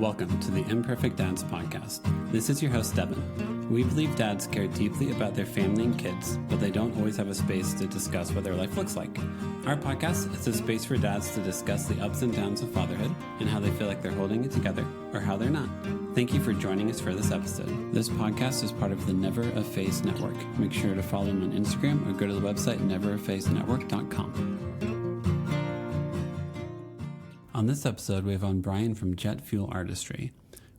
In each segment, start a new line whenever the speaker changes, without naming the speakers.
Welcome to the Imperfect Dads Podcast. This is your host, Devin. We believe dads care deeply about their family and kids, but they don't always have a space to discuss what their life looks like. Our podcast is a space for dads to discuss the ups and downs of fatherhood and how they feel like they're holding it together or how they're not. Thank you for joining us for this episode. This podcast is part of the Never a Face Network. Make sure to follow them on Instagram or go to the website neverafacenetwork.com. On this episode, we have on Brian from Jet Fuel Artistry.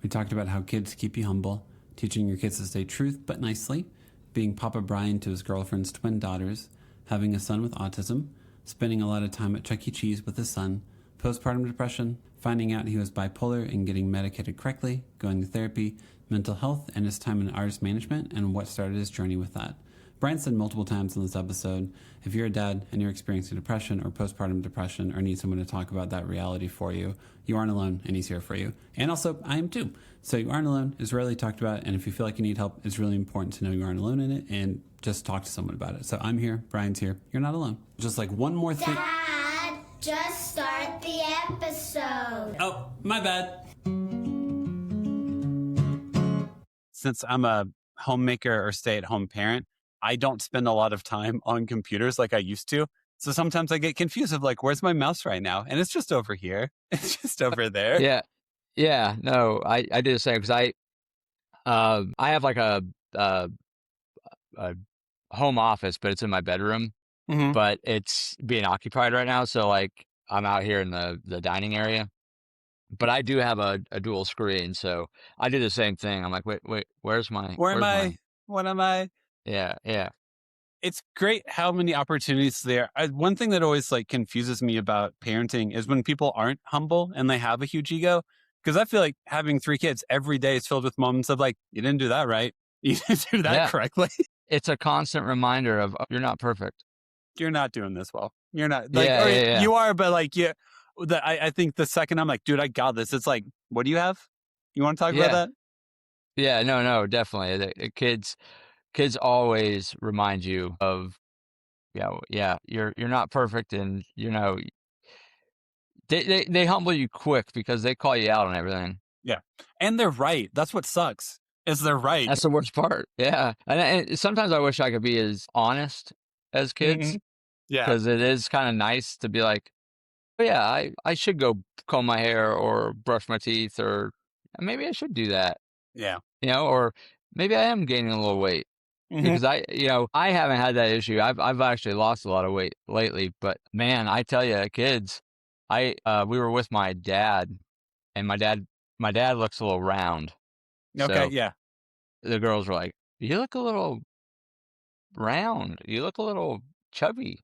We talked about how kids keep you humble, teaching your kids to say truth but nicely, being Poppa Brian to his girlfriend's twin daughters, having a son with autism, spending a lot of time at Chuck E. Cheese with his son, postpartum depression, finding out he was bipolar and getting medicated correctly, going to therapy, mental health, and his time in artist management and what started his journey with that. Brian said multiple times in this episode, if you're a dad and you're experiencing depression or postpartum depression or need someone to talk about that reality for you, you aren't alone and he's here for you. And also, I am too. So you aren't alone is rarely talked about. And if you feel like you need help, it's really important to know you aren't alone in it and just talk to someone about it. So I'm here, Brian's here. You're not alone. Just like one more thing.
Dad, just start the episode.
Oh, my bad. Since I'm a homemaker or stay-at-home parent, I don't spend a lot of time on computers like I used to. So sometimes I get confused of like, where's my mouse right now? And it's just over here. It's just over there.
Yeah. No, I do the same because I have like a home office, but it's in my bedroom, but it's being occupied right now. So like I'm out here in the dining area, but I do have a dual screen. So I do the same thing. I'm like, wait, where am I?
What am I?
Yeah.
It's great how many opportunities there. One thing that always like confuses me about parenting is when people aren't humble and they have a huge ego. Because I feel like having 3 kids every day is filled with moments of like, you didn't do that right. You didn't do that correctly.
It's a constant reminder of you're not perfect.
You're not doing this well. You're not like, you are, but like, I think the second I'm like, dude, I got this. It's like, what do you have? You want to talk about that?
Yeah, no, definitely. The kids always remind you of, you're not perfect, and they humble you quick because they call you out on everything.
Yeah, and they're right. That's what sucks. Is they're right.
That's the worst part. Yeah, and sometimes I wish I could be as honest as kids.
Yeah,
because it is kind of nice to be like, oh, yeah, I should go comb my hair or brush my teeth, or maybe I should do that.
Yeah,
or we I am gaining a little weight. Because I haven't had that issue. I've actually lost a lot of weight lately, but man, I tell you, kids, we were with my dad, and my dad looks a little round.
Okay,
so
yeah.
The girls were like, "You look a little round. You look a little chubby.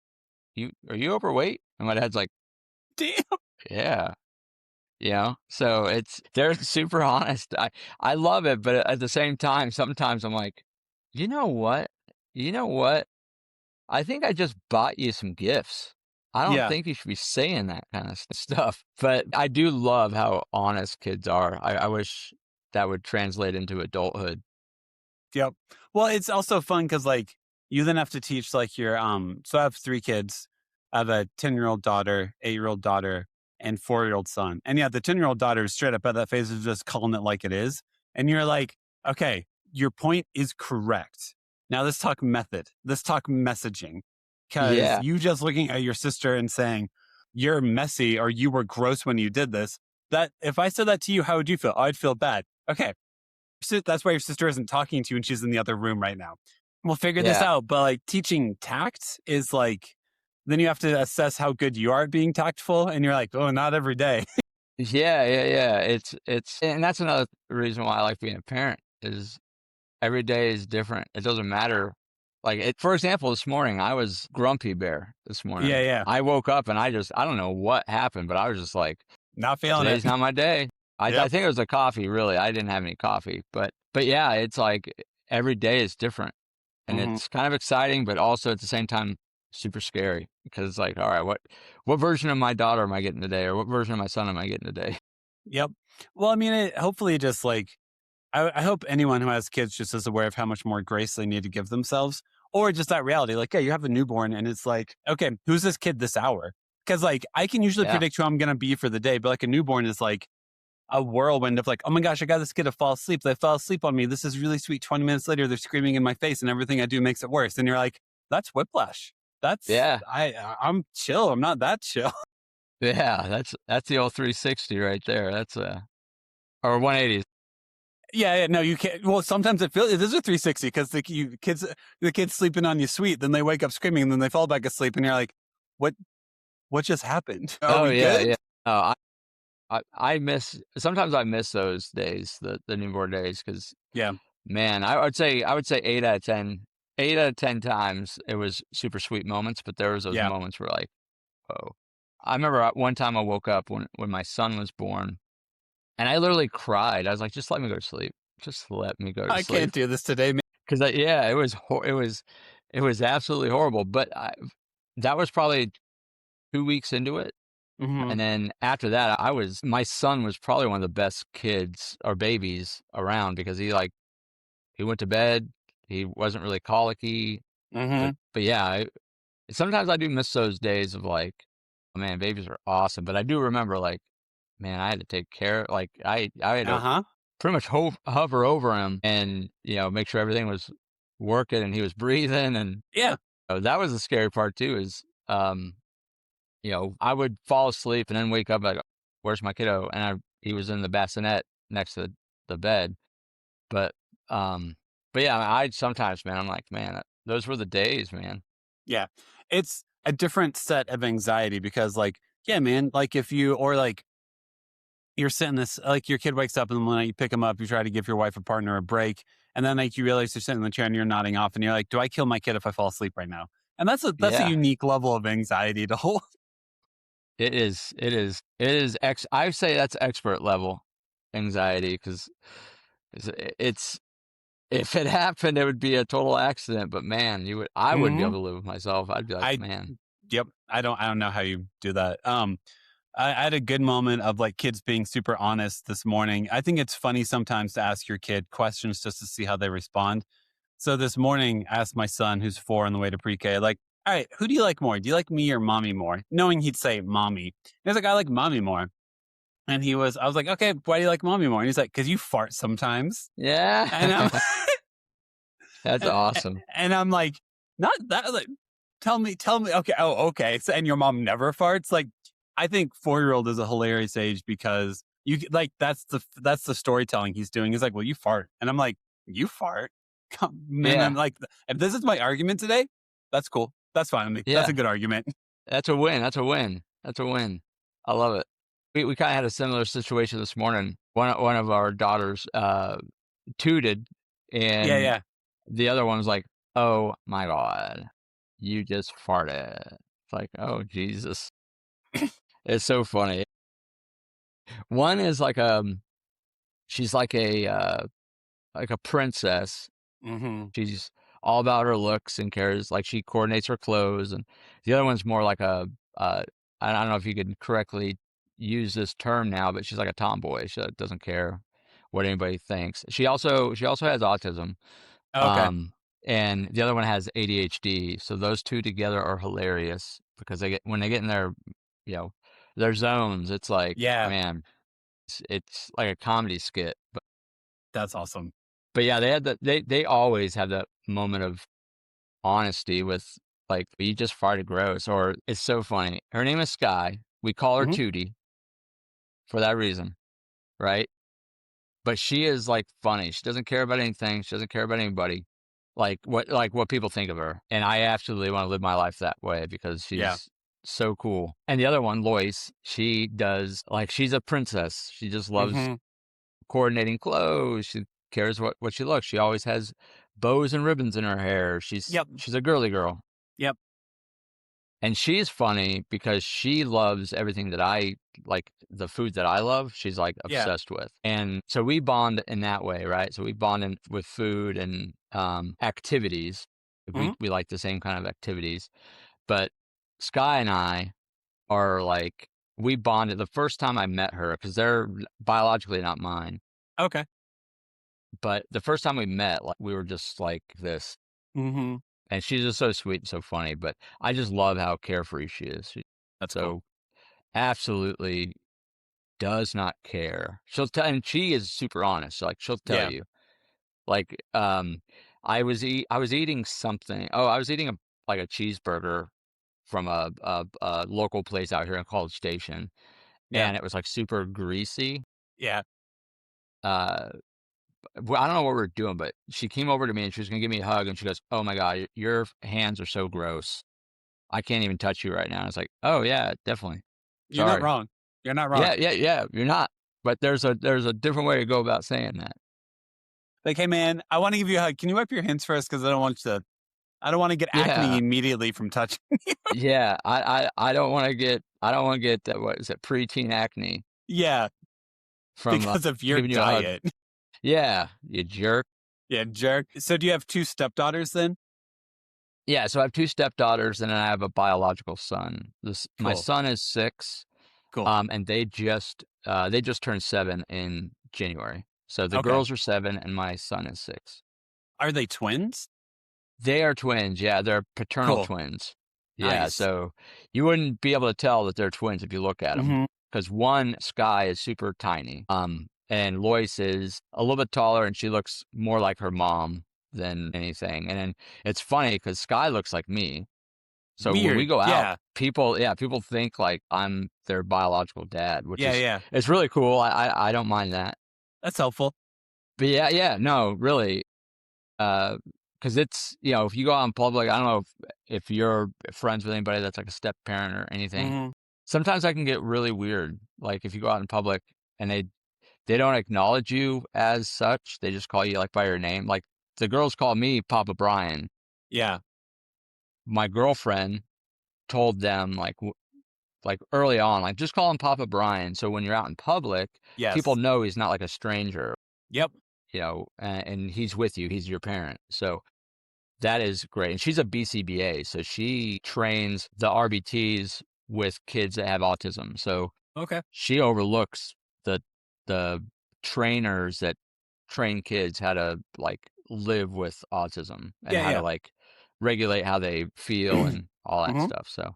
Are you overweight?" And my dad's like,
"Damn."
Yeah. So they're super honest. I love it, but at the same time, sometimes I'm like, you know what? I think I just bought you some gifts. I don't think you should be saying that kind of stuff. But I do love how honest kids are. I wish that would translate into adulthood.
Yep. Well, it's also fun because like you then have to teach like your so I have 3 kids. I have a 10-year-old daughter, 8-year-old daughter, and 4-year-old son. And yeah, the 10-year-old daughter is straight up at that phase of just calling it like it is. And you're like, okay, your point is correct. Now let's talk method. Let's talk messaging. Because you just looking at your sister and saying, you're messy or you were gross when you did this. That if I said that to you, how would you feel? I'd feel bad. Okay. So that's why your sister isn't talking to you and she's in the other room right now. We'll figure this out. But like teaching tact is like, then you have to assess how good you are at being tactful. And you're like, oh, not every day.
Yeah. It's, and that's another reason why I like being a parent is every day is different. It doesn't matter. Like, for example, this morning, I was grumpy bear this morning.
Yeah.
I woke up and I don't know what happened, but I was just like,
not feeling
today's
it.
not my day. I think it was the coffee, really. I didn't have any coffee. But yeah, it's like every day is different. And it's kind of exciting, but also at the same time, super scary. Because it's like, all right, what version of my daughter am I getting today? Or what version of my son am I getting today?
Yep. Well, I mean, hopefully just like, I hope anyone who has kids just is aware of how much more grace they need to give themselves, or just that reality. Like, yeah, you have a newborn and it's like, okay, who's this kid this hour? Because like, I can usually predict who I'm going to be for the day, but like a newborn is like, a whirlwind of like, oh my gosh, I got this kid to fall asleep. They fell asleep on me. This is really sweet. 20 minutes later, they're screaming in my face and everything I do makes it worse. And you're like, that's whiplash.
Yeah.
I'm chill. I'm not that chill.
Yeah. That's the old 360 right there. That's or 180.
Yeah, no, you can't. Well, sometimes it is a 360 because the kid's sleeping on you sweet. Then they wake up screaming and then they fall back asleep. And you're like, what just happened? Are we
yeah.
good?
Yeah. Oh, sometimes I miss those days, the newborn days. Cause
Yeah.
man, I would say 8 out of 10 times it was super sweet moments, but there was those
Yeah.
moments where like, whoa. I remember one time I woke up when my son was born and I literally cried. I was like, just let me go to sleep. Just let me go to
I
sleep.
can't do this today, man.
Cause it was absolutely horrible. But that was probably 2 weeks into it.
Mhm.
And then after that, my son was probably one of the best kids or babies around because he went to bed. He wasn't really colicky.
Mhm.
But yeah, sometimes I do miss those days of like, oh man, babies are awesome. But I do remember like, man, I had to take care. Like I had to pretty much hover over him and, make sure everything was working and he was breathing. And
Yeah.
that was the scary part too is, I would fall asleep and then wake up like, where's my kiddo? And he was in the bassinet next to the bed. But yeah, I sometimes, man, I'm like, man, those were the days, man.
Yeah. It's a different set of anxiety because like, yeah, man, like if you, or like you're sitting this, like your kid wakes up in the morning, you pick him up, you try to give your wife or partner a break. And then like you realize you're sitting in the chair and you're nodding off and you're like, do I kill my kid if I fall asleep right now? And that's a
Yeah.
unique level of anxiety to hold.
It is. I say that's expert level anxiety because it's if it happened, it would be a total accident. But man, I wouldn't be able to live with myself. I'd be like, man.
Yep. I don't know how you do that. I had a good moment of like kids being super honest this morning. I think it's funny sometimes to ask your kid questions just to see how they respond. So this morning, I asked my son, who's 4 on the way to pre-K, like, all right, who do you like more? Do you like me or mommy more? Knowing he'd say mommy. He was like, I like mommy more. And I was like, okay, why do you like mommy more? And he's like, because you fart sometimes.
Yeah.
And
That's awesome.
And I'm like, not that, like, tell me. Okay. Oh, okay. So, and your mom never farts? Like, I think 4-year-old is a hilarious age because you like, that's the storytelling he's doing. He's like, well, you fart. And I'm like, you fart? Man,
Yeah.
I'm like, if this is my argument today, that's cool. That's fine.
Yeah.
That's a good argument.
That's a win. I love it. We kind of had a similar situation this morning. One of our daughters tooted, and
Yeah.
the other one was like, "Oh my God, you just farted!" It's like, "Oh Jesus!" It's so funny. One is like she's like a princess.
Mm-hmm.
She's all about her looks and cares. Like she coordinates her clothes, and the other one's more like I don't know if you can correctly use this term now, but she's like a tomboy. She doesn't care what anybody thinks. She also has autism.
Okay.
And the other one has ADHD. So those two together are hilarious because when they get in their zones, it's like,
Yeah.
man, it's like a comedy skit.
That's awesome.
But yeah, they always have that moment of honesty with like, you just farted gross, or it's so funny. Her name is Sky. We call her
Mhm.
Tootie for that reason, right? But she is like funny. She doesn't care about anything. She doesn't care about anybody. Like what people think of her. And I absolutely want to live my life that way because she's so cool. And the other one, Lois, she's a princess. She just loves
Mhm.
coordinating clothes. She cares what she looks. She always has bows and ribbons in her hair. She's a girly girl.
Yep.
And she's funny because she loves everything that I like, the food that I love, she's like obsessed with. And so we bond in that way, right? So we bond with food and activities. We like the same kind of activities. But Sky and I are like, we bonded the first time I met her because they're biologically not mine.
Okay.
But the first time we met, like we were just like this.
Mm-hmm.
And she's just so sweet and so funny. But I just love how carefree she is.
That's
so
cool.
absolutely does not care. She'll tell, and she is super honest. Like she'll tell
Yeah.
you, like, I was eating something. Oh, I was eating a cheeseburger from a local place out here in College Station,
Yeah.
and it was like super greasy.
Yeah.
Uh, well, I don't know what we were doing, but she came over to me and she was gonna give me a hug, and she goes, "Oh my God, your hands are so gross. I can't even touch you right now." I was like, "Oh yeah, definitely.
You're not
Sorry."
wrong. You're not wrong.
Yeah. You're not. But there's a different way to go about saying that.
Like, hey man, I want to give you a hug. Can you wipe your hands first? Because I don't want to get acne
Yeah.
immediately from touching.
Yeah. I don't want to get that, what is it, preteen acne
Yeah,
from
because of your
giving you a hug.
diet.
Yeah, you jerk.
Yeah, jerk. So do you have 2 stepdaughters then?
Yeah, so I have 2 stepdaughters, and then I have a biological son. My
Cool.
son is 6,
Cool.
and they just turned 7 in January. So the
Okay.
girls are 7 and my son is 6.
Are they twins?
They are twins. Yeah, they're paternal
Cool.
twins. Yeah,
Nice.
so you wouldn't be able to tell that they're twins if you look at them,
Mhm.
because one, Sky, is super tiny, and Lois is a little bit taller, and she looks more like her mom than anything. And then it's funny because Sky looks like me. So when we
Weird.
go out,
Yeah.
people think like I'm their biological dad, which is
Yeah.
it's really cool. I don't mind that.
That's helpful.
But yeah, no, really, because it's, if you go out in public, I don't know if you're friends with anybody that's like a step parent or anything.
Mhm.
Sometimes that can get really weird. Like if you go out in public and they don't acknowledge you as such, they just call you like by your name. Like the girls call me Poppa Brian.
Yeah.
My girlfriend told them like early on, like just call him Poppa Brian. So when you're out in public,
Yes.
people know he's not like a stranger,
Yep.
and he's with you. He's your parent. So that is great. And she's a BCBA, so she trains the RBTs with kids that have autism. So
Okay.
she overlooks the trainers that train kids how to like live with autism and how
Yeah.
to like regulate how they feel and all that
Mhm.
stuff. So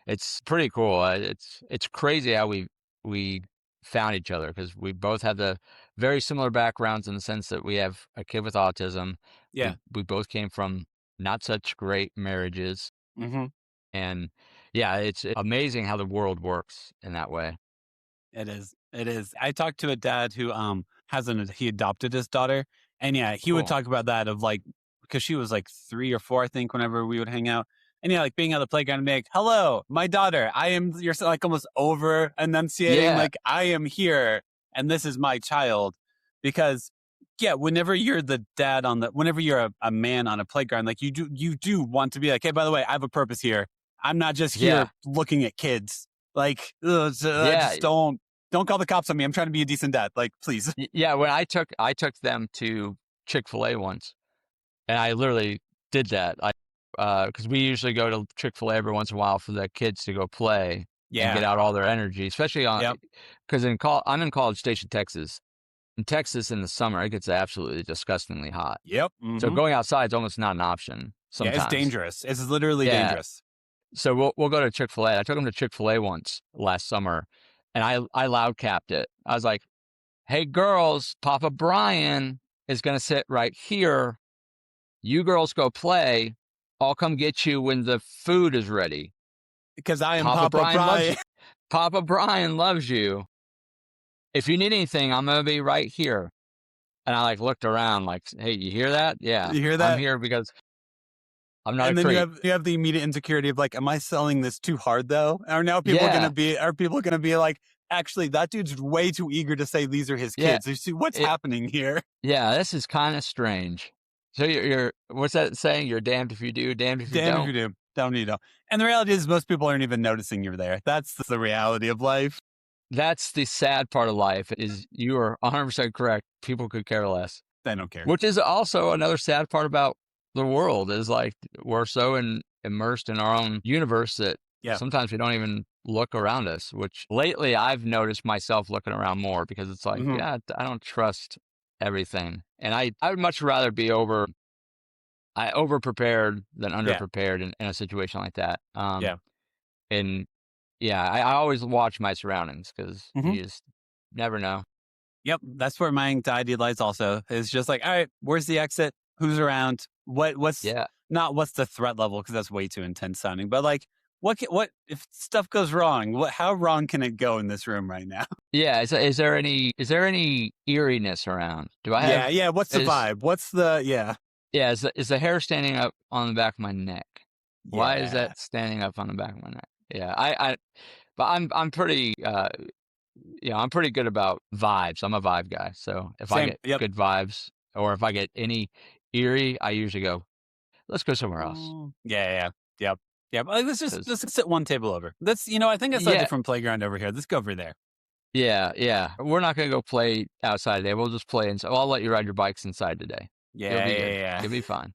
it's pretty cool. It's crazy how we found each other, because we both have the very similar backgrounds in the sense that we have a kid with autism.
Yeah.
We both came from not such great marriages,
Mhm.
and yeah, it's amazing how the world works in that way.
It is. It is. I talked to a dad who he adopted his daughter, and yeah, he would
Cool.
talk about that of like, because she was like 3 or 4, I think, whenever we would hang out. And yeah, like being at the playground and being like, "Hello, my daughter. You're like almost over enunciating,
Yeah,
like, I am here and this is my child." Because yeah, whenever you're the dad whenever you're a man on a playground, like you do want to be like, "Hey, by the way, I have a purpose here. I'm not just here
yeah,
looking at kids." Like,
yeah.
just don't call the cops on me. I'm trying to be a decent dad. Like, please.
Yeah, when I took them to Chick-fil-A once, and I literally did that. Because we usually go to Chick-fil-A every once in a while for the kids to go play and get
Yeah.
out all their energy, especially
Yep.
because I'm in College Station, Texas. In Texas in the summer, it gets absolutely disgustingly hot.
Yep.
So
Mhm.
going outside is almost not an option
Yeah, it's
sometimes.
dangerous. It's literally
Yeah.
dangerous.
So we'll go to Chick-fil-A. I took them to Chick-fil-A once last summer, and I loud capped it. I was like, "Hey girls, Poppa Brian is gonna sit right here. You girls go play. I'll come get you when the food is ready.
Because I am
Poppa
Papa
Brian loves
Brian.
you. Poppa Brian loves you. If you need anything, I'm gonna be right here." And I like looked around like, "Hey, you hear that? Yeah,
You hear
I'm
that?
here because I'm not
And
a
then
creep."
you have the immediate insecurity of like, am I selling this too hard though?
Yeah,
Are people gonna be like, actually, that dude's way too eager to say these are his
yeah,
kids. You see what's
it,
happening here?
yeah. This is kind of strange. So you're what's that saying? You're damned if you do, damned if you
Damn if
don't.
you do. Don't you know. And the reality is most people aren't even noticing you're there. That's the reality of life.
That's the sad part of life. Is you are 100% correct. People could care less.
They don't care.
Which is also another sad part about the world, is like we're so immersed in our own universe that
Yeah.
sometimes we don't even look around us, which lately I've noticed myself looking around more, because it's like,
Mhm.
yeah, I don't trust everything. And I would much rather be over prepared than under
Yeah.
prepared in a situation like that.
Yeah.
And yeah, I always watch my surroundings, because
Mhm.
never know.
Yep, that's where my anxiety lies also. It's just like, all right, where's the exit? Who's around? What's
Yeah.
not what's the threat level, because that's way too intense sounding, but like what if stuff goes wrong? How wrong can it go in this room right now?
Yeah. Is there any eeriness around? Do I have,
Yeah, what's the
is,
vibe? What's the
yeah, is the hair standing up on the back of my neck? Why is
yeah.
that standing up on the back of my neck? Yeah. But I'm pretty, I'm pretty good about vibes. I'm a vibe guy. So if I
Same.
get
Yep.
good vibes or if I get any eerie, I usually go, let's go somewhere else.
Yeah. Yep. Yep. Like,
Cause
let's sit one table over. I think I saw a
yeah,
different playground over here. Let's go over there.
yeah. We're not going to go play outside today. We'll just play inside. Well, I'll let you ride your bikes inside today. You'll be good.
Yeah.
You'll be fine.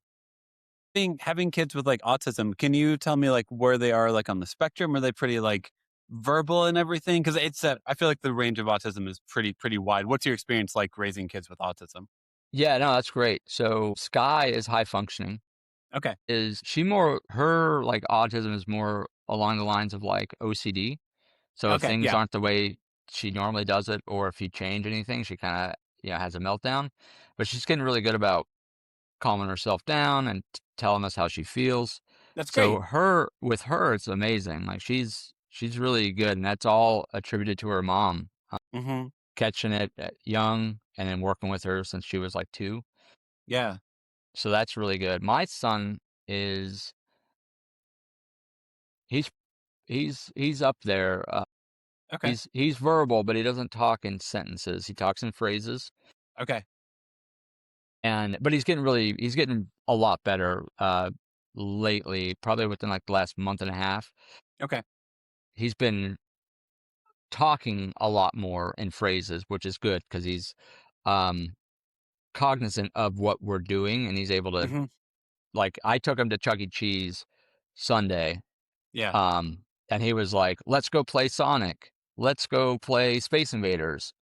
Having kids with like autism, can you tell me like where they are like on the spectrum? Are they pretty like verbal and everything? Because I feel like the range of autism is pretty wide. What's your experience like raising kids with autism?
Yeah, no, that's great. So Sky is high functioning.
Okay.
Her like autism is more along the lines of like OCD. So if
Okay.
things
Yeah.
aren't the way she normally does it, or if you change anything, she kind of, has a meltdown. But she's getting really good about calming herself down and telling us how she feels.
That's
So
great.
with her, it's amazing. Like she's really good, and that's all attributed to her mom
Mm-hmm.
catching it young and then working with her since she was like 2.
Yeah.
So that's really good. My son is he's he's up there.
Okay.
He's verbal, but he doesn't talk in sentences. He talks in phrases.
Okay.
But he's getting a lot better lately, probably within like the last month and a half.
Okay.
He's been talking a lot more in phrases, which is good because he's um cognizant of what we're doing and he's able to,
Mm-hmm.
like, I took him to Chuck E. Cheese Sunday,
Yeah.
um and he was like, let's go play Sonic, let's go play Space Invaders.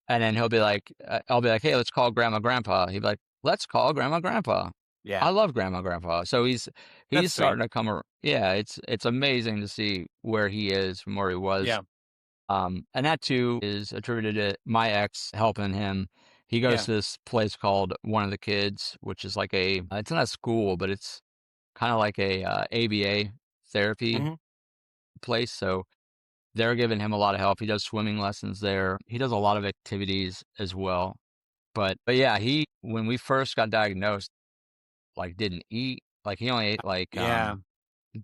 And then he'll be like, I'll be like, hey, let's call Grandma Grandpa. He'd be like, let's call Grandma Grandpa.
Yeah.
I love Grandma Grandpa. So he's
That's sweet.
starting to come around. Yeah, it's amazing to see where he is from where he was.
Yeah.
And that too is attributed to my ex helping him. He goes
Yeah.
to this place called One of the Kids, which is like it's not a school, but it's kind of like a ABA therapy
Mm-hmm.
place. So they're giving him a lot of help. He does swimming lessons there. He does a lot of activities as well. But yeah, when we first got diagnosed, like didn't eat. Like he only ate like
Yeah.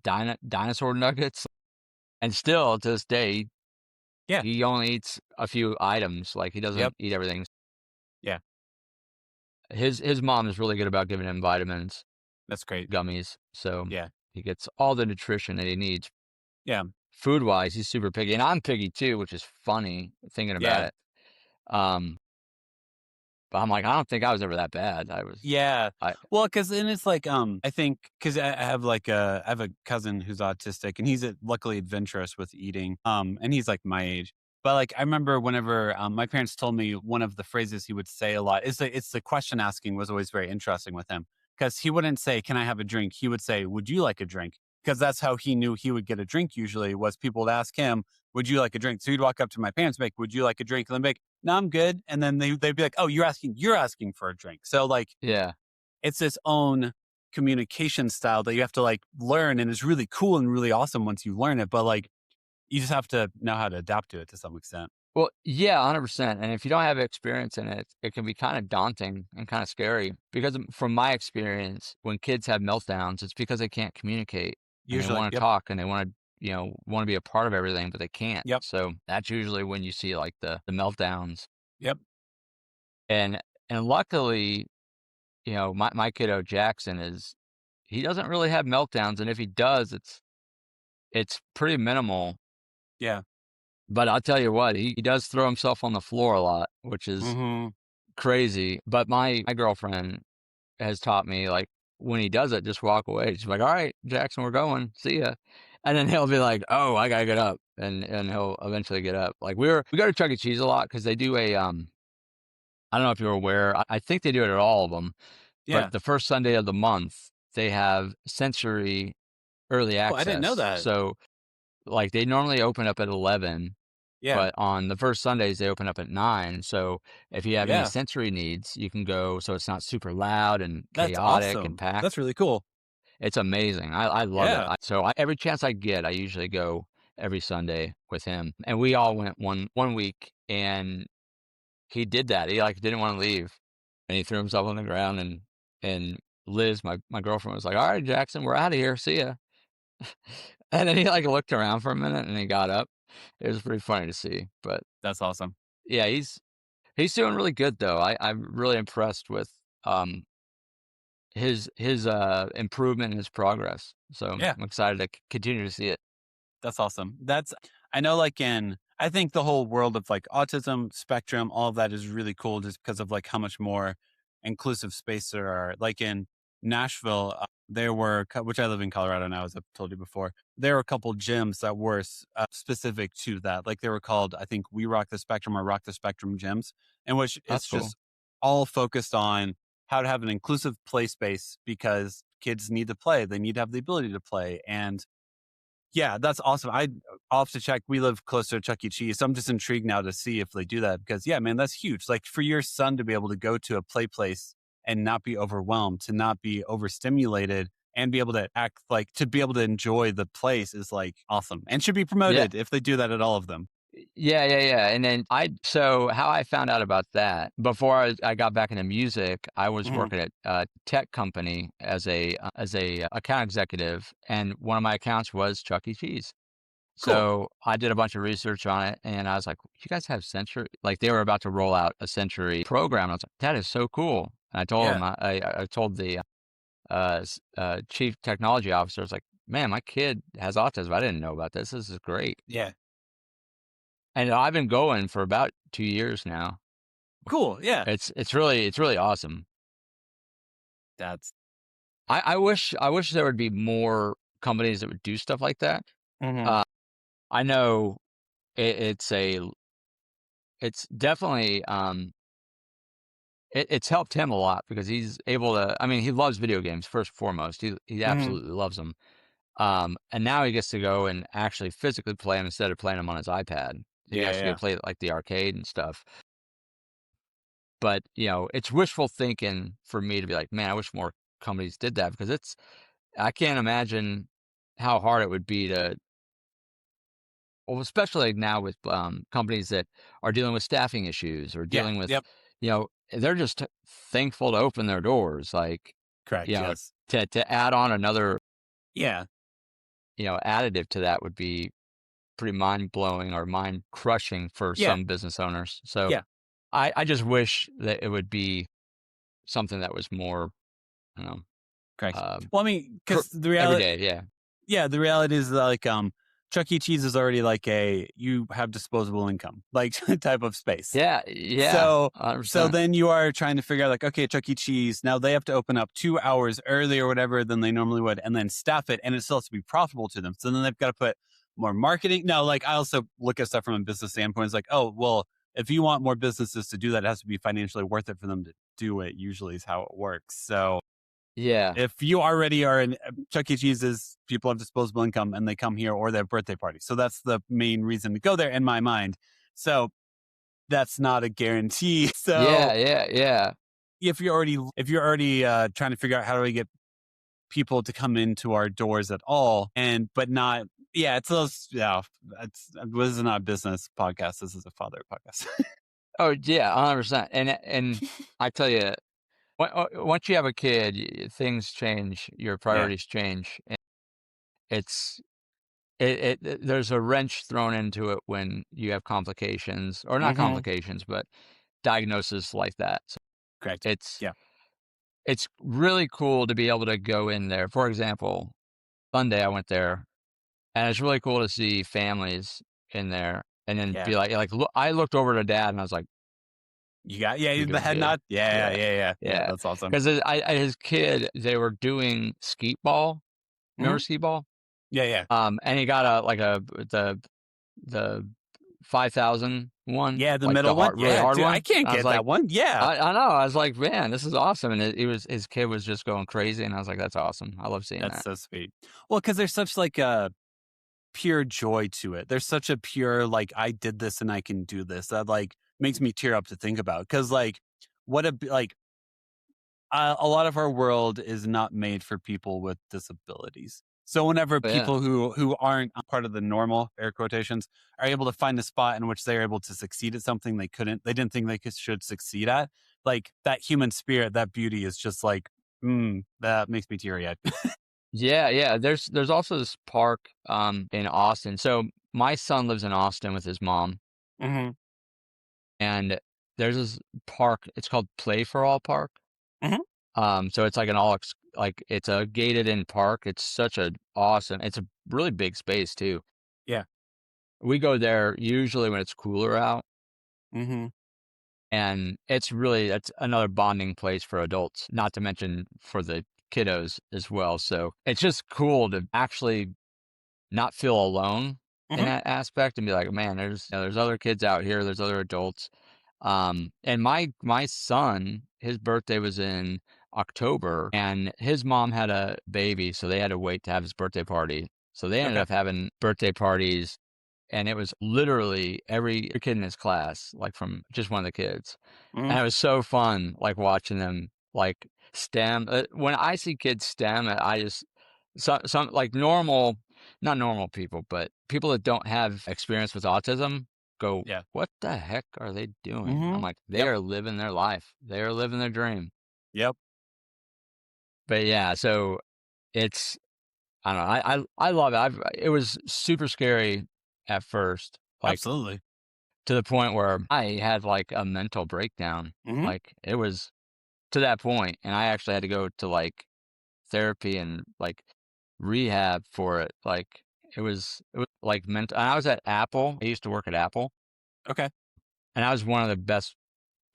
dinosaur nuggets. And still to this day,
Yeah.
he only eats a few items. Like he doesn't
Yep.
eat everything.
Yeah.
His mom is really good about giving him vitamins,
That's great.
gummies. So
Yeah.
he gets all the nutrition that he needs.
Yeah.
Food wise, he's super picky. And I'm picky too, which is funny thinking about
Yeah.
it. But I'm like, I don't think I was ever that bad.
Yeah.
I
Well, because then it's like, I think, because I have I have a cousin who's autistic, and he's luckily adventurous with eating. And he's like my age. But like, I remember whenever my parents told me one of the phrases he would say a lot is it's the question asking was always very interesting with him, because he wouldn't say, "Can I have a drink?" He would say, "Would you like a drink?" Because that's how he knew he would get a drink. Usually, was people would ask him, "Would you like a drink?" So he'd walk up to my parents, and be like, "Would you like a drink?" And they'd be like, "No, I'm good." And then they'd be like, "Oh, you're asking for a drink." So like,
yeah.
it's its own communication style that you have to like learn, and it's really cool and really awesome once you learn it. But like, you just have to know how to adapt to it to some extent.
Well, yeah, 100%. And if you don't have experience in it, it can be kind of daunting and kind of scary because from my experience, when kids have meltdowns, it's because they can't communicate and they
Usually,
want to
yep,
talk and they want to, want to be a part of everything, but they can't.
yep,
So that's usually when you see like the meltdowns.
yep,
And luckily, my kiddo Jackson he doesn't really have meltdowns, and if he does, it's pretty minimal.
yeah,
But I'll tell you what, he does throw himself on the floor a lot, which is
mm-hmm,
crazy. But my girlfriend has taught me, like, when he does it, just walk away. She's like, all right, Jackson, we're going. See ya. And then he'll be like, oh, I gotta get up. And he'll eventually get up. Like we go to Chuck E. Cheese a lot because they do I don't know if you're aware. I think they do it at all of them.
yeah.
But the first Sunday of the month, they have sensory early
Oh, I didn't know
access.
that.
So like they normally open up at 11.
Yeah.
But on the first Sundays, they open up at 9. So if you have any
Yeah.
sensory needs, you can go. So it's not super loud and
That's
chaotic and
awesome.
packed.
That's really cool.
It's amazing. I love
Yeah.
it. So every chance I get, I usually go every Sunday with him. And we all went one week, and he did that. He like didn't want to leave, and he threw himself on the ground. And Liz, my girlfriend, was like, "All right, Jackson, we're out of here. See ya." And then he like looked around for a minute, and he got up. It was pretty funny to see. But
That's awesome.
yeah, he's doing really good though. I'm really impressed with his improvement and his progress. So
Yeah.
I'm excited to continue to see it.
That's awesome. I know, like, I think the whole world of like autism spectrum, all of that is really cool just because of like how much more inclusive space there are. Like in Nashville, there were, which I live in Colorado now, as I've told you before, there were a couple gyms that were specific to that. Like they were called, I think, We Rock the Spectrum or Rock the Spectrum gyms, in which
That's
it's
cool.
just all focused on how to have an inclusive play space because kids need to play. They need to have the ability to play. And yeah, that's awesome. I'll have to check. We live close to a Chuck E. Cheese, so I'm just intrigued now to see if they do that because, yeah, man, that's huge. Like for your son to be able to go to a play place and not be overwhelmed, to not be overstimulated, and be able to to be able to enjoy the place is like awesome and should be promoted if they do that at all of them.
Yeah. And then so how I found out about that, before I got back into music, I was working at a tech company as a account executive, and one of my accounts was Chuck E. Cheese.
Cool.
So I did a bunch of research on it, and I was like, "You guys have Sensory?" Like they were about to roll out a Sensory program. I was like, "That is so cool!" And I told him, I told the chief technology officer, I was like, "Man, my kid has autism. I didn't know about this. This is great."
Yeah.
And I've been going for about 2 years now.
Cool. Yeah.
It's really awesome.
That's
I wish there would be more companies that would do stuff like that. I know it's definitely it's helped him a lot because he's able to. I mean, he loves video games first and foremost. He absolutely loves them. And now he gets to go and actually physically play them instead of playing them on his iPad. He has to go play like the arcade and stuff. But, it's wishful thinking for me to be like, man, I wish more companies did that because I can't imagine how hard it would be to, well, especially now with companies that are dealing with staffing issues or dealing with, they're just thankful to open their doors. Like,
correct. Yes.
To add on another,
Yeah.
Additive to that would be pretty mind blowing or mind crushing for some business owners. So I just wish that it would be something that was more,
correct. Well, I mean, because the reality,
every day,
the reality is that, like, Chuck E. Cheese is already like you have disposable income, like type of space.
Yeah.
So
100%.
then you are trying to figure out like, okay, Chuck E. Cheese, now they have to open up 2 hours early or whatever than they normally would, and then staff it, and it still has to be profitable to them. So then they've got to put more marketing. Now, like I also look at stuff from a business standpoint. It's like, oh, well, if you want more businesses to do that, it has to be financially worth it for them to do it. Usually is how it works. So
yeah,
if you already are in Chuck E. Cheese's, people have disposable income and they come here or they have birthday parties. So that's the main reason to go there in my mind. So that's not a guarantee. So
yeah.
If you're already trying to figure out how do we get people to come into our doors at all, but not, it's those, this is not a business podcast. This is a father podcast.
Oh yeah, 100%. And I tell you, once you have a kid, things change, your priorities change. And there's a wrench thrown into it when you have complications, or not complications, but diagnosis like that. So
correct.
It's really cool to be able to go in there. For example, Sunday I went there, and it's really cool to see families in there, and then be like, look, I looked over to Dad, and I was like,
"You got the head nod, yeah. That's awesome."
Because his kid, they were doing skeet ball. Remember skeet ball?
Yeah.
And he got the 5,000 one.
Yeah, the
like
middle one.
Really hard
dude,
one.
I can't get that one. Yeah,
I know. I was like, man, this is awesome. And his kid was just going crazy, and I was like, that's awesome. I love seeing that.
That's so sweet. Well, because they're such like pure joy to it. There's such a pure, like, I did this and I can do this, that like makes me tear up to think about. Cause like, a lot of our world is not made for people with disabilities. So whenever
But yeah.
people who aren't a part of the normal, air quotations, are able to find a spot in which they're able to succeed at something they didn't think they should succeed at, like that human spirit, that beauty is just like, that makes me teary eyed.
Yeah, yeah. There's also this park in Austin. So my son lives in Austin with his mom,
Mm-hmm.
and there's this park. It's called Play for All Park.
Mhm.
So it's like like it's a gated in park. It's such a awesome. It's a really big space too.
Yeah.
We go there usually when it's cooler out,
Mm-hmm.
and that's another bonding place for adults, not to mention for the kiddos as well. So it's just cool to actually not feel alone in
Mhm.
that aspect and be like, man, there's other kids out here, there's other adults. And my son, his birthday was in October, and his mom had a baby, so they had to wait to have his birthday party. So they ended
Okay.
up having birthday parties, and it was literally every kid in his class, like from just one of the kids.
Mhm.
And it was so fun, like watching them like STEM. When I see kids STEM, I just some like not normal people, but people that don't have experience with autism go,
Yeah.
what the heck are they doing? I'm
Mhm.
like, they
Yep.
are living their life. They are living their dream.
Yep.
But yeah, so it's I don't know. I love it. It was super scary at first, like
Absolutely.
to the point where I had like a mental breakdown.
Mhm.
Like it was to that point, and I actually had to go to like therapy and like rehab for it. Like it was like mental. And I was at Apple. I used to work at Apple,
Okay.
and that was one of the best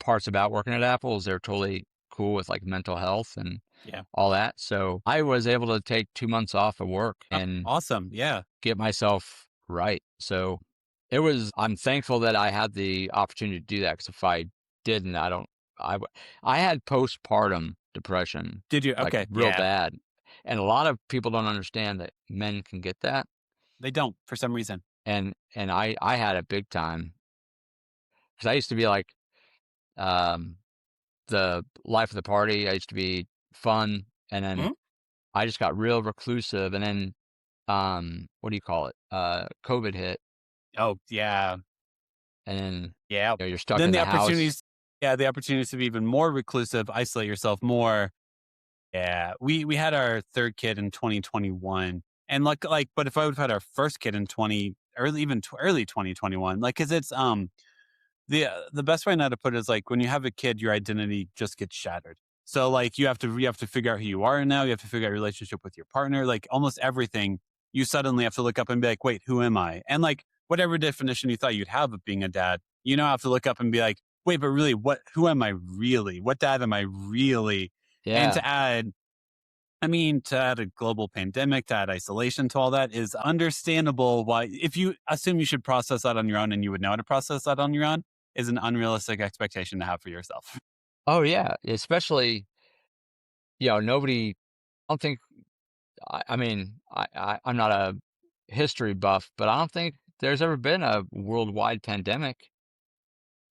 parts about working at Apple is they're totally cool with like mental health and
Yeah.
all that. So I was able to take 2 months off of work
Oh,
and
awesome. Yeah.
get myself right. So I'm thankful that I had the opportunity to do that, because if I didn't, I had postpartum depression,
Did you?
like
Okay.
real
Yeah.
bad. And a lot of people don't understand that men can get that.
They don't for some reason.
And I had it big time, because I used to be like, um, the life of the party. I used to be fun. And then
Mhm.
I just got real reclusive. And then, what do you call it? COVID hit.
Oh, yeah.
And then,
Yeah.
you're stuck
Then
in
the
the house.
opportunities to be even more reclusive, isolate yourself more. Yeah. We had our third kid in 2021. And but if I would have had our first kid in early 2021, like, cause it's, the best way now to put it is like when you have a kid, your identity just gets shattered. So like you have to figure out who you are now. You have to figure out your relationship with your partner. Like almost everything, you suddenly have to look up and be like, wait, who am I? And like whatever definition you thought you'd have of being a dad, you now have to look up and be like, wait, but really, who am I really? What dad am I really? And
Yeah.
to add a global pandemic, to add isolation to all that is understandable why, if you assume you should process that on your own and you would know how to process that on your own, is an unrealistic expectation to have for yourself.
Oh yeah. Especially, nobody, I don't think, I mean, I'm not a history buff, but I don't think there's ever been a worldwide pandemic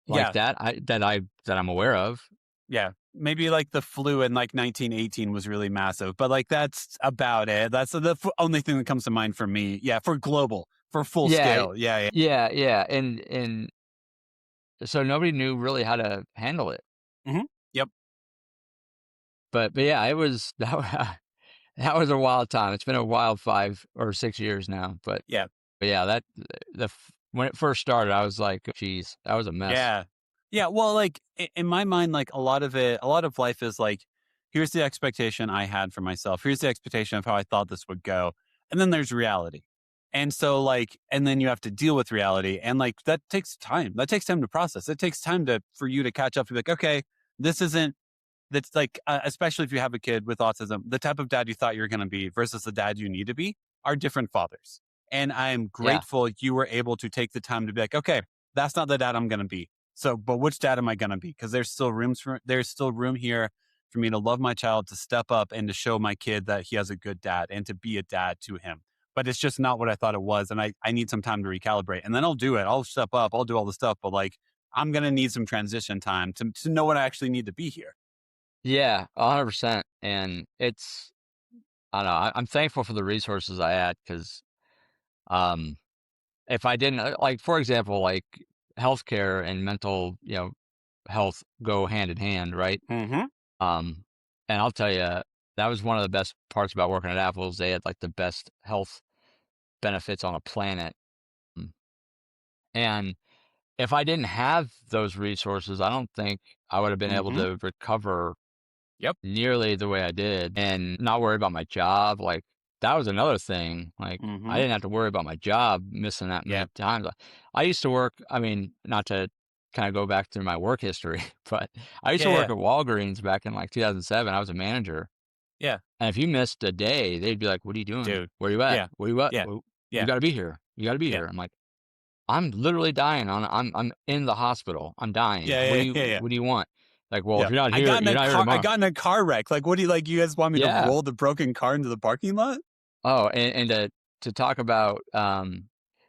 like
Yeah.
that. That I'm aware of.
Yeah. Maybe like the flu in like 1918 was really massive, but like that's about it. That's the only thing that comes to mind for me. Yeah. For full
Yeah.
scale. Yeah. Yeah.
Yeah. Yeah. And so nobody knew really how to handle it.
Hmm. Yep.
But yeah, it was that was a wild time. It's been a wild 5 or 6 years now.
Yeah.
But yeah, when it first started, I was like, geez, that was a mess.
Yeah. Yeah. Well, like in my mind, like a lot of life is like, here's the expectation I had for myself. Here's the expectation of how I thought this would go. And then there's reality. And so like, and then you have to deal with reality. And like, that takes time. That takes time to process. It takes time for you to catch up to be like, okay, this isn't, that's like, especially if you have a kid with autism, the type of dad you thought you were going to be versus the dad you need to be are different fathers. And I'm
Yeah.
grateful you were able to take the time to be like, okay, that's not the dad I'm going to be. So, but which dad am I going to be? Because there's still room here for me to love my child, to step up and to show my kid that he has a good dad and to be a dad to him. but it's just not what I thought it was. And I need some time to recalibrate, and then I'll do it. I'll step up. I'll do all the stuff, but like, I'm going to need some transition time to know what I actually need to be here.
Yeah, 100%. And it's, I don't know, I'm thankful for the resources I had because, if I didn't, like, for example, like healthcare and mental, health go hand in hand, right?
Mm-hmm.
And I'll tell you, that was one of the best parts about working at Apple is they had like the best health benefits on the planet. Mm. And if I didn't have those resources, I don't think I would have been able
Mm-hmm.
to recover
Yep.
nearly the way I did and not worry about my job. Like that was another thing. Like
Mm-hmm.
I didn't have to worry about my job missing that many times. I used to work, I mean, not to kind of go back through my work history, but I used to work at Walgreens back in like 2007. I was a manager.
Yeah.
And if you missed a day, they'd be like, "What are you doing?
Dude.
Where you at?
Yeah.
Where you at?
Yeah.
You
Yeah.
got to be here. You got to be here." I'm like, "I'm literally dying. I'm in the hospital. I'm dying. What do you want?" Like, well, if you're not here, you're not here tomorrow.
I got in a car wreck. Like, what do you guys want me to roll the broken car into the parking lot?
Oh, and to talk about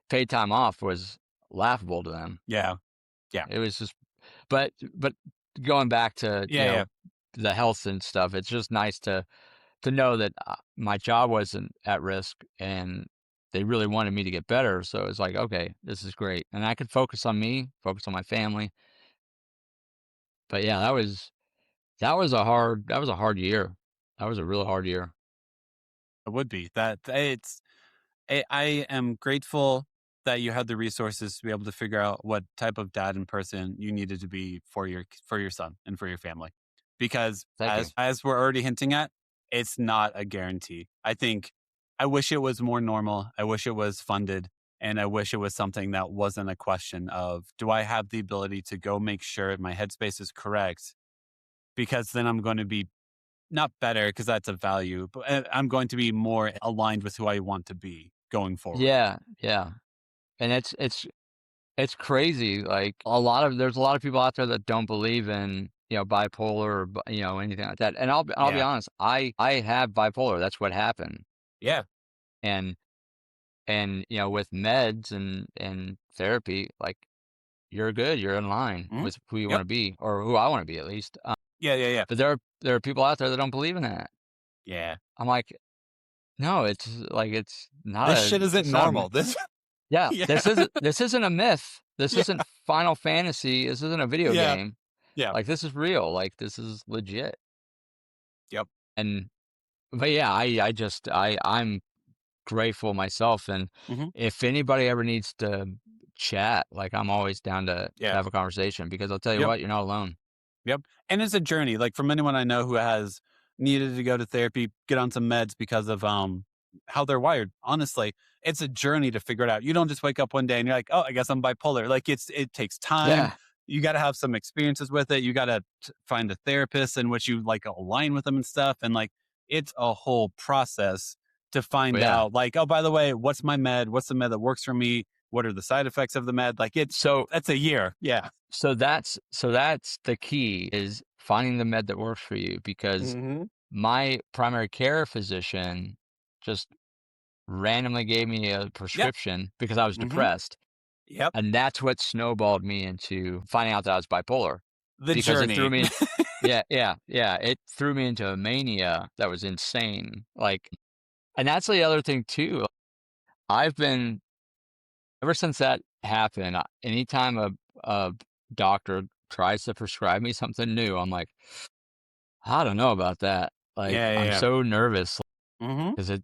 paid time off was laughable to them.
Yeah. Yeah.
It was just, but going back to the health and stuff, it's just nice to know that my job wasn't at risk and they really wanted me to get better. So it's like, okay, this is great. And I could focus on me, focus on my family. But yeah, that was a hard year. That was a real hard year.
It would be I am grateful that you had the resources to be able to figure out what type of dad and person you needed to be for your son and for your family. Because as we're already hinting at, it's not a guarantee. I wish it was more normal. I wish it was funded. And I wish it was something that wasn't a question of, do I have the ability to go make sure my headspace is correct? Because then I'm going to be not better, because that's a value, but I'm going to be more aligned with who I want to be going forward.
Yeah. Yeah. And it's crazy. Like there's a lot of people out there that don't believe in, bipolar or, anything like that. And I'll be honest, I have bipolar. That's what happened.
Yeah.
And with meds and therapy, like you're good, you're in line with who you want to be, or who I want to be at least.
Yeah.
But there are people out there that don't believe in that.
Yeah.
I'm like, no, it's like, it's not.
This shit isn't normal. This
isn't a myth. This isn't Final Fantasy. This isn't a video game.
Yeah.
Like this is real. Like this is legit.
Yep.
But yeah, I'm grateful myself. And if anybody ever needs to chat, like I'm always down to have a conversation, because I'll tell you what, you're not alone.
Yep. And it's a journey. Like from anyone I know who has needed to go to therapy, get on some meds because of how they're wired. Honestly, it's a journey to figure it out. You don't just wake up one day and you're like, oh, I guess I'm bipolar. Like it takes time.
Yeah.
You got to have some experiences with it. You got to find a therapist in which you like align with them and stuff. And like, it's a whole process to find out, like, oh, by the way, what's my med? What's the med that works for me? What are the side effects of the med? Like that's a year. Yeah.
So that's the key, is finding the med that works for you, because my primary care physician just randomly gave me a prescription because I was depressed.
Yep.
And that's what snowballed me into finding out that I was bipolar.
Because journey.
It threw me it threw me into a mania that was insane. Like, and that's the other thing too. I've been, ever since that happened, anytime a doctor tries to prescribe me something new, I'm like, I don't know about that. Like, I'm so nervous because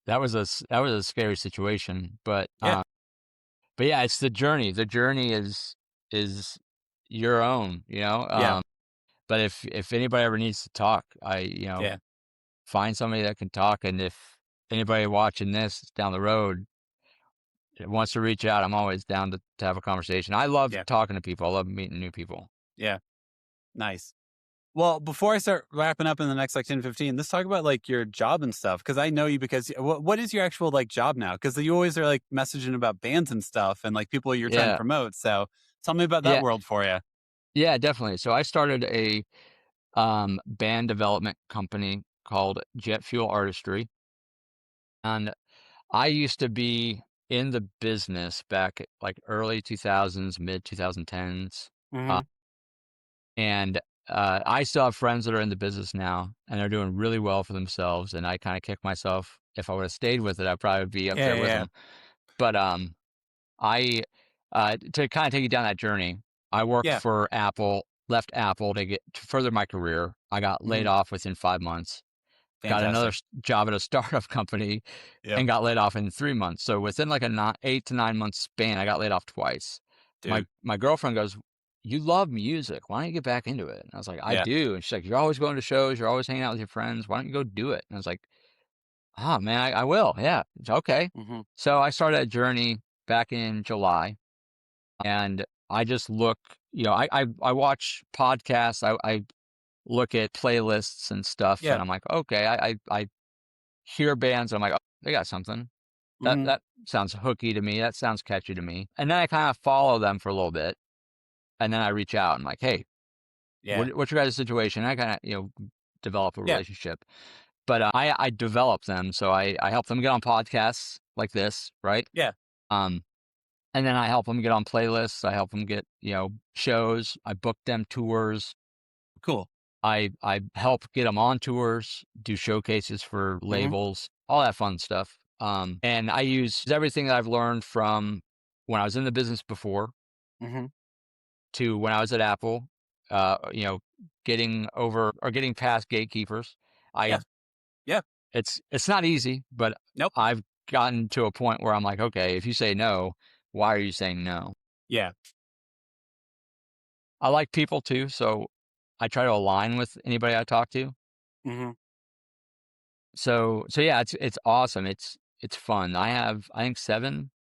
that was a scary situation. But yeah, it's the journey. The journey is your own, But if anybody ever needs to talk, find somebody that can talk. And if anybody watching this down the road wants to reach out, I'm always down to have a conversation. I love talking to people. I love meeting new people.
Yeah. Nice. Well, before I start wrapping up in the next like 10, 15, let's talk about like your job and stuff. Cause I know you because what is your actual like job now? Cause you always are like messaging about bands and stuff and like people you're trying to promote. So tell me about that world for you.
Yeah, definitely. So I started a band development company called Jet Fuel Artistry. And I used to be in the business back at like early 2000s, mid 2010s.
Mm-hmm.
And I still have friends that are in the business now, and they're doing really well for themselves. And I kind of kick myself. If I would have stayed with it, I'd probably be up there with them. But I to kind of take you down that journey, I worked for Apple, left Apple to further my career. I got laid off within 5 months. Got another job at a startup company and got laid off in 3 months. So within like a 8 to 9 month span, I got laid off twice.
Dude.
My girlfriend goes, "You love music. Why don't you get back into it?" And I was like, "I do." And she's like, "You're always going to shows. You're always hanging out with your friends. Why don't you go do it?" And I was like, "Oh man, I will. Yeah, it's okay."
Mm-hmm.
So I started a journey back in July, and I just look, I watch podcasts. I look at playlists and stuff, and I'm like, okay, I hear bands, and I'm like, oh, they got something. That sounds hooky to me. That sounds catchy to me. And then I kind of follow them for a little bit, and then I reach out and like, hey, what's your guys' situation? And I kind of, develop a relationship. But I develop them, so I help them get on podcasts like this, right?
Yeah.
And then I help them get on playlists. I help them get, shows. I book them tours.
Cool.
I help get them on tours, do showcases for labels, all that fun stuff. And I use everything that I've learned from when I was in the business before to when I was at Apple, getting past gatekeepers. It's not easy, but I've gotten to a point where I'm like, okay, if you say no, why are you saying no?
Yeah.
I like people too, so I try to align with anybody I talk to. So yeah, it's awesome. It's fun. I think 7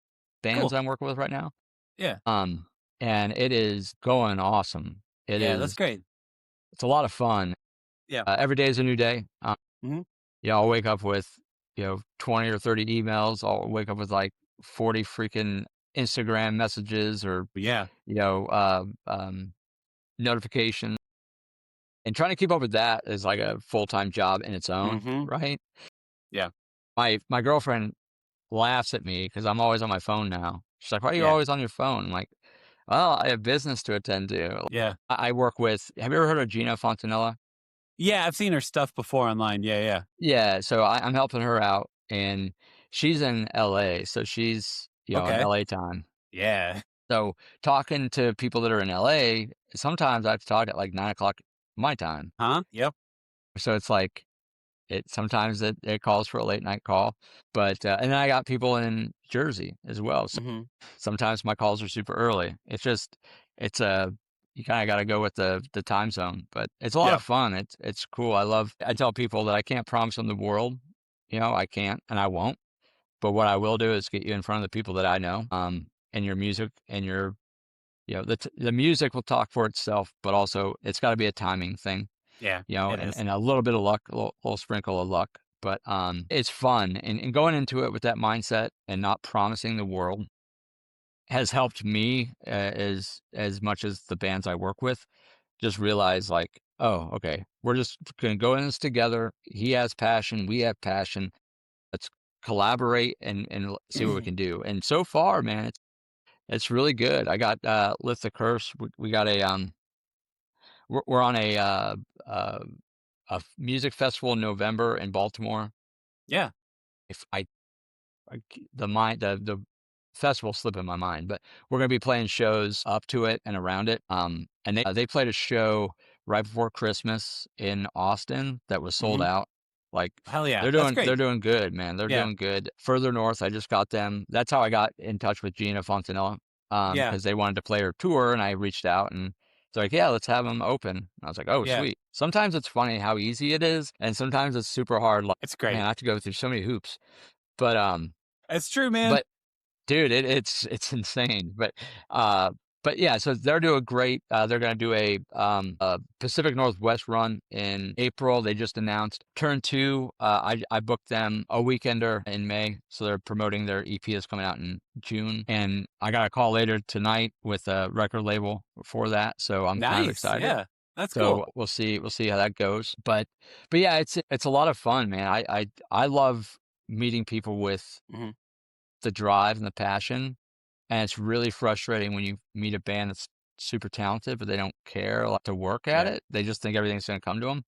bands I'm working with right now.
Yeah.
And it is going awesome.
That's great.
It's a lot of fun.
Yeah.
Every day is a new day. I'll wake up with 20 or 30 emails. I'll wake up with like 40 freaking Instagram messages or notifications. And trying to keep up with that is like a full-time job in its own, right?
Yeah.
My girlfriend laughs at me because I'm always on my phone now. She's like, "Why are you always on your phone?" I'm like, "Well, I have business to attend to."
Yeah.
I work with. Have you ever heard of Gina Fontanella?
Yeah, I've seen her stuff before online. Yeah.
Yeah. So I'm helping her out, and she's in LA, so she's in LA time.
Yeah.
So talking to people that are in LA, sometimes I have to talk at like 9:00 my time.
Yep.
So it's like sometimes it calls for a late night call, but and then I got people in Jersey as well. So sometimes my calls are super early. It's you kind of got to go with the time zone, but it's a lot of fun. It's cool. I tell people that I can't promise them the world. I can't and I won't. But what I will do is get you in front of the people that I know. And your music and your the music will talk for itself, but also it's got to be a timing thing.
Yeah.
And a little bit of luck, a little sprinkle of luck, but it's fun. And going into it with that mindset and not promising the world has helped me as much as the bands I work with. Just realize like, oh, okay, we're just going to go in this together. He has passion. We have passion. Let's collaborate and see what we can do. And so far, man, it's really good. I got Lift the Curse. We got a we're on a music festival in November in Baltimore.
Yeah.
If the festival slip in my mind, but we're going to be playing shows up to it and around it. And they played a show right before Christmas in Austin that was sold out. Like,
hell yeah,
they're doing good, man. They're doing good. Further north, I just got them. That's how I got in touch with Gina Fontanella. Because they wanted to play her tour, and I reached out and it's like, yeah, let's have them open. And I was like, oh, sweet. Sometimes it's funny how easy it is, and sometimes it's super hard. Like,
it's great.
Man, I have to go through so many hoops, but
it's true, man.
But dude, it's insane. But yeah, so they're doing great. They're going to do a Pacific Northwest run in April. They just announced Turn 2. I booked them a weekender in May, so they're promoting their EP that's coming out in June. And I got a call later tonight with a record label for that, so I'm kind of excited.
Yeah, that's
cool.
cool.
We'll see how that goes. But yeah, it's a lot of fun, man. I love meeting people with
Mhm.
the drive and the passion. And it's really frustrating when you meet a band that's super talented, but they don't care to work at
Yeah.
it. They just think everything's going to come to them.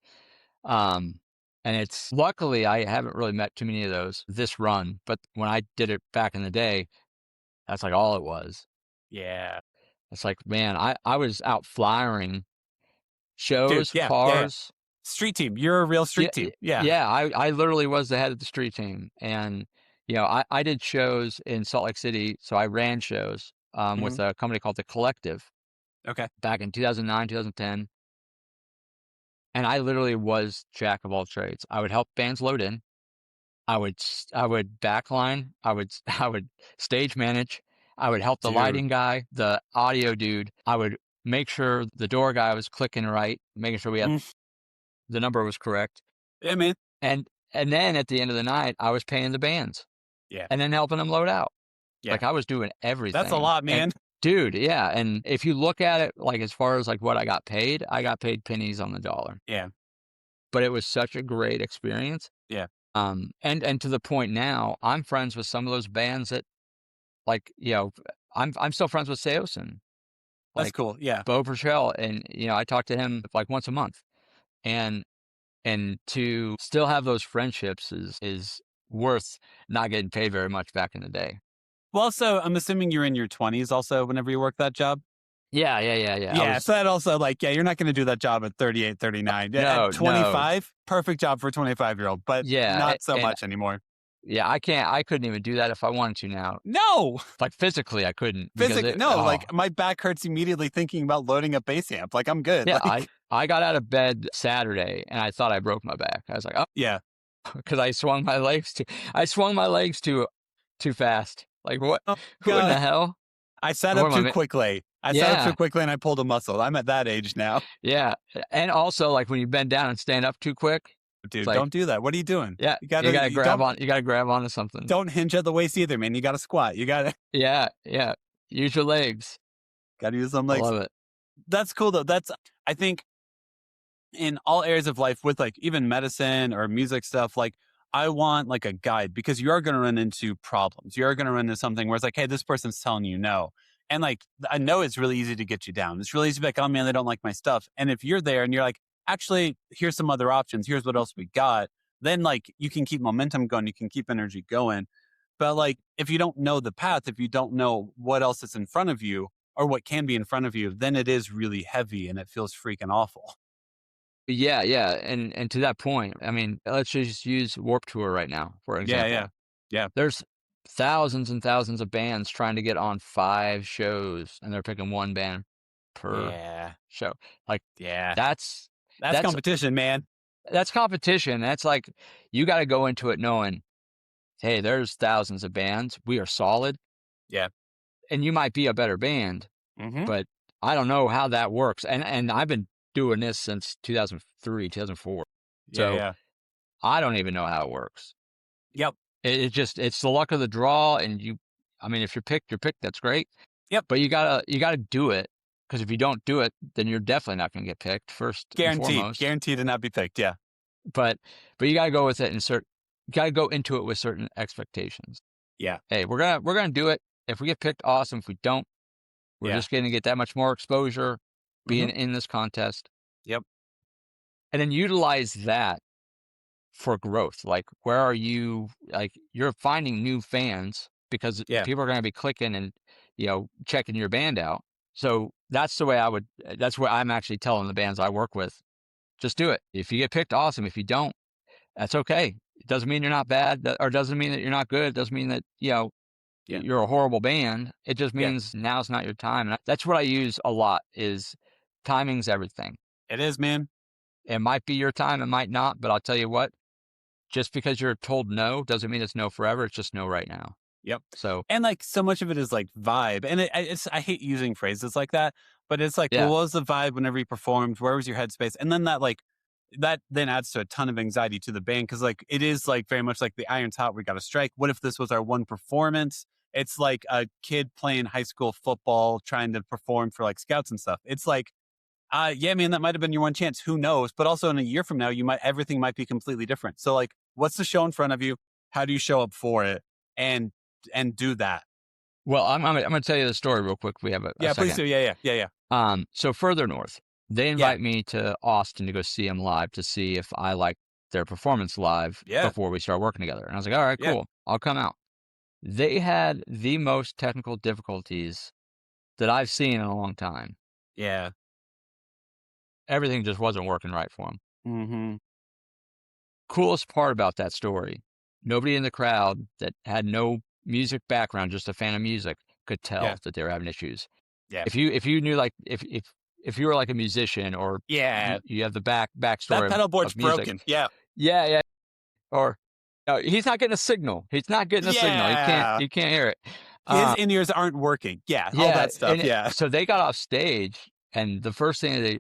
And it's luckily I haven't really met too many of those this run, but when I did it back in the day, that's like all it was.
Yeah.
It's like, man, I was out flyering
Dude,
shows,
yeah.
cars.
Street team. You're a real street team. Yeah.
Yeah. I literally was the head of the street team, and I did shows in Salt Lake City, so I ran shows with
Mhm.
a company called The Collective
Okay.
back in 2009, 2010. And I literally was jack of all trades. I would help bands load in. I would backline. I would stage manage. I would help the
Dude.
lighting guy, the audio dude. I would make sure the door guy was clicking right, making sure we had the number was correct.
Yeah, man.
And then at the end of the night, I was paying the bands.
Yeah.
And then helping them load out.
Yeah.
Like I was doing everything.
That's a lot, man.
And, dude, yeah. And if you look at it, like as far as like what I got paid pennies on the dollar.
Yeah.
But it was such a great experience.
Yeah.
And to the point now, I'm friends with some of those bands that, like, I'm still friends with Seosin.
That's cool. Yeah.
Bo Purcell, and I talk to him like once a month, and to still have those friendships is worth not getting paid very much back in the day.
Well, also, I'm assuming you're in your 20s also whenever you work that job.
Yeah.
Yeah, so that also, like, you're not going to do that job at 38, 39.
No,
at 25, perfect job for a 25-year-old, but not so much anymore.
Yeah, I couldn't even do that if I wanted to now.
No!
Like, physically, I couldn't.
Like, my back hurts immediately thinking about loading a bass amp. Like, I'm good.
Yeah,
like,
I got out of bed Saturday, and I thought I broke my back. I was like, oh.
Yeah.
Because I swung my legs too fast. Like, what?
Oh,
Who in the hell?
I sat up too quickly. Sat up too quickly and I pulled a muscle. I'm at that age now.
Yeah. And also, like, when you bend down and stand up too quick.
Dude, don't do that. What are you doing?
Yeah. You gotta grab onto something.
Don't hinge at the waist either, man. You gotta squat. You gotta.
Yeah. Use your legs.
Gotta use some legs.
I love it.
That's cool though. I think in all areas of life with like even medicine or music stuff, like I want like a guide because you are going to run into problems. You are going to run into something where it's like, hey, this person's telling you no. And like, I know it's really easy to get you down. It's really easy to be like, oh man, they don't like my stuff. And if you're there and you're like, actually, here's some other options. Here's what else we got. Then like you can keep momentum going. You can keep energy going. But like, if you don't know the path, if you don't know what else is in front of you or what can be in front of you, then it is really heavy and it feels freaking awful.
Yeah. And to that point, I mean, let's just use Warped Tour right now, for example.
Yeah.
There's thousands and thousands of bands trying to get on 5 shows, and they're picking one band per show. Like, that's
competition, man.
That's competition. That's like, you got to go into it knowing, hey, there's thousands of bands. We are solid.
Yeah.
And you might be a better band, but I don't know how that works. And I've been doing this since 2003, 2004. So I don't even know how it works.
Yep.
It's the luck of the draw. And if you're picked, that's great.
Yep.
But you gotta do it. Because if you don't do it, then you're definitely not going to get picked first.
Guaranteed to not be picked. Yeah.
But you got to go with it you got to go into it with certain expectations.
Yeah.
Hey, we're going to do it. If we get picked, awesome. If we don't, we're just going to get that much more exposure being in this contest.
Yep.
And then utilize that for growth. Like, where are you? Like, you're finding new fans because people are going to be clicking and, checking your band out. So that's the way that's what I'm actually telling the bands I work with. Just do it. If you get picked, awesome. If you don't, that's okay. It doesn't mean you're not bad, or doesn't mean that you're not good. It doesn't mean that, you're a horrible band. It just means now's not your time. And that's what I use a lot is timing's everything.
It is, man.
It might be your time. It might not, but I'll tell you what, just because you're told no doesn't mean it's no forever. It's just no right now.
Yep.
So,
and like so much of it is like vibe, and I hate using phrases like that, but it's like, well, what was the vibe whenever you performed? Where was your headspace? And then that then adds to a ton of anxiety to the band because like it is like very much like the iron's hot. We got to strike. What if this was our one performance? It's like a kid playing high school football trying to perform for like scouts and stuff. It's like, yeah, man, that might have been your one chance. Who knows? But also in a year from now, everything might be completely different. So like, what's the show in front of you? How do you show up for it and do that?
Well, I'm going to tell you the story real quick. We have a
Yeah, please
second.
do. Yeah.
So further north, they invite me to Austin to go see them live to see if I like their performance live before we start working together. And I was like, all right, cool. I'll come out. They had the most technical difficulties that I've seen in a long time.
Yeah.
Everything just wasn't working right for them.
Mm-hmm.
Coolest part about that story, nobody in the crowd that had no music background, just a fan of music, could tell that they were having issues.
Yeah.
If you knew, like, if you were like a musician or you have the backstory
that pedal board's
of music,
broken. Yeah.
Yeah. Or no, he's not getting a signal. He's not getting a signal. You can't hear it.
His in-ears aren't working. Yeah. All that stuff. Yeah.
So they got off stage, and the first thing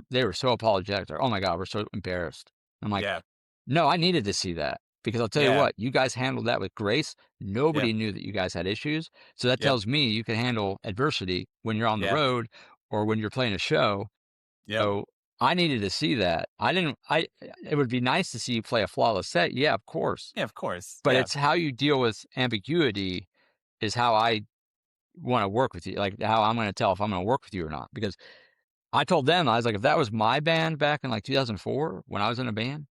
they were so apologetic. They're, oh my God, we're so embarrassed. I'm like, no, I needed to see that, because I'll tell you what, you guys handled that with grace. Nobody knew that you guys had issues. So that tells me you can handle adversity when you're on the road or when you're playing a show. So I needed to see that. It would be nice to see you play a flawless set. Yeah, of course.
Yeah, of course.
But it's how you deal with ambiguity is how I want to work with you. Like, how I'm going to tell if I'm going to work with you or not. Because I told them, I was like, if that was my band back in like 2004 when I was in a band,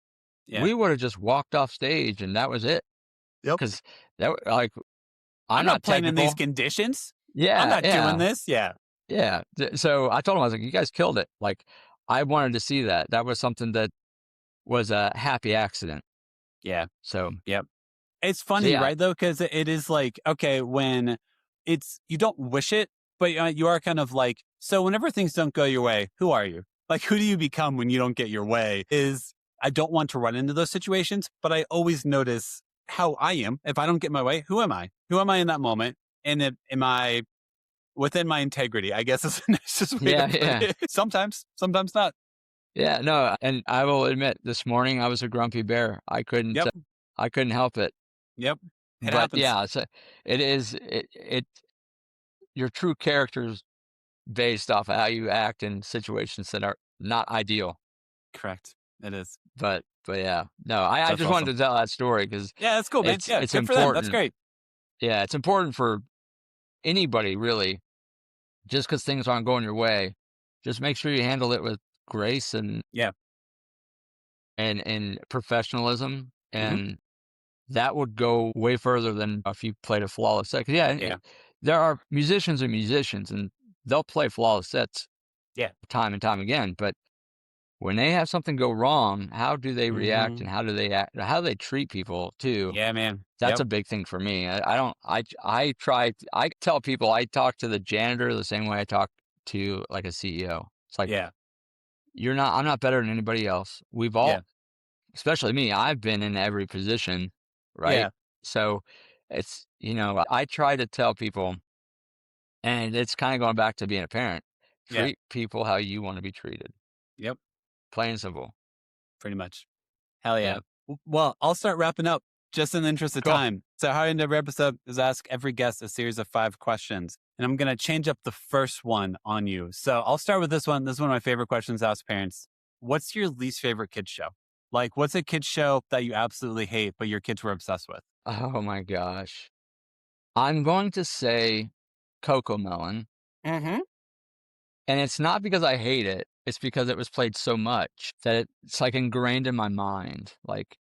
we would have just walked off stage and that was it.
Yep.
Because I'm
not playing
technical.
in these conditions.
Yeah.
I'm not doing this. Yeah.
Yeah. So I told him, I was like, you guys killed it. Like, I wanted to see that. That was something that was a happy accident.
Yeah.
So,
it's funny, right, though? Because it is like, okay, when you don't wish it, but you are kind of like, so whenever things don't go your way, who are you? Like, who do you become when you don't get your way? I don't want to run into those situations, but I always notice how I am. If I don't get my way, who am I? Who am I in that moment? And am I within my integrity? I guess is the nicest way to put it. Sometimes not.
Yeah, no, and I will admit, this morning I was a grumpy bear. I couldn't help it.
Yep. It
But
happens.
yeah, so your true character's based off of how you act in situations that are not ideal.
Correct. It is.
But yeah, no, I just wanted to tell that story because
that's cool, man.
it's
Good
important.
for them. That's great.
Yeah, it's important for anybody, really. Just because things aren't going your way, just make sure you handle it with grace and professionalism, and that would go way further than if you played a flawless set. 'Cause there are musicians and they'll play flawless sets time and time again, but when they have something go wrong, how do they react and how do they act, how do they treat people too?
Yeah, man.
That's a big thing for me. I tell people I talk to the janitor the same way I talk to like a CEO. It's like, I'm not better than anybody else. We've all, especially me, I've been in every position, right?
Yeah.
So it's, I try to tell people, and it's kind of going back to being a parent, treat people how you want to be treated.
Yep.
Plain and simple.
Pretty much. Hell yeah. Well, I'll start wrapping up just in the interest of time. So how I end every episode is ask every guest a series of 5 questions. And I'm going to change up the first one on you. So I'll start with this one. This is one of my favorite questions to ask parents. What's your least favorite kids show? Like, what's a kids show that you absolutely hate, but your kids were obsessed with?
Oh my gosh. I'm going to say Cocomelon.
Mm-hmm.
And it's not because I hate it. It's because it was played so much that it's like ingrained in my mind. Like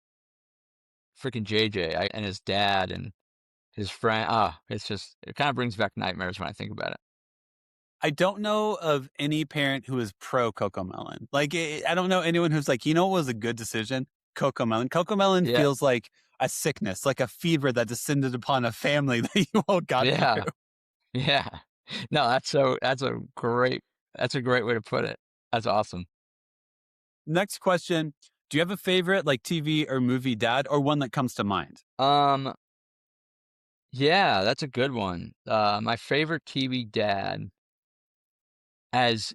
freaking JJ and his dad and his friend. It kind of brings back nightmares when I think about it.
I don't know of any parent who is pro Cocomelon. Like, I don't know anyone who's like, what was a good decision? Cocomelon. Cocomelon feels like a sickness, like a fever that descended upon a family that you all got through.
Yeah. No, that's a great way to put it. That's awesome.
Next question. Do you have a favorite like TV or movie dad or one that comes to mind?
Yeah, that's a good one. My favorite TV dad, as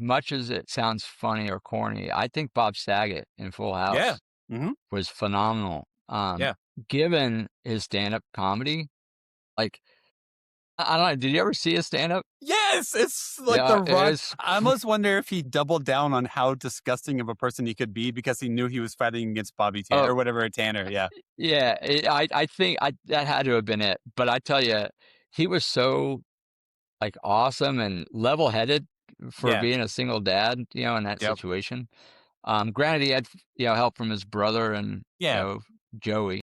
much as it sounds funny or corny, I think Bob Saget in Full House was phenomenal. Given his stand-up comedy, like I don't know. Did you ever see his stand up?
Yes, it's like
Yeah,
the
it
Rock.
is.
I almost wonder if he doubled down on how disgusting of a person he could be because he knew he was fighting against Bobby Tanner or
Oh,
whatever, Tanner. Yeah.
yeah. I think that had to have been it. But I tell you, he was so like awesome and level headed for
Yeah.
being a single dad, in that
Yep.
situation. Granted, he had help from his brother and
Yeah.
Joey.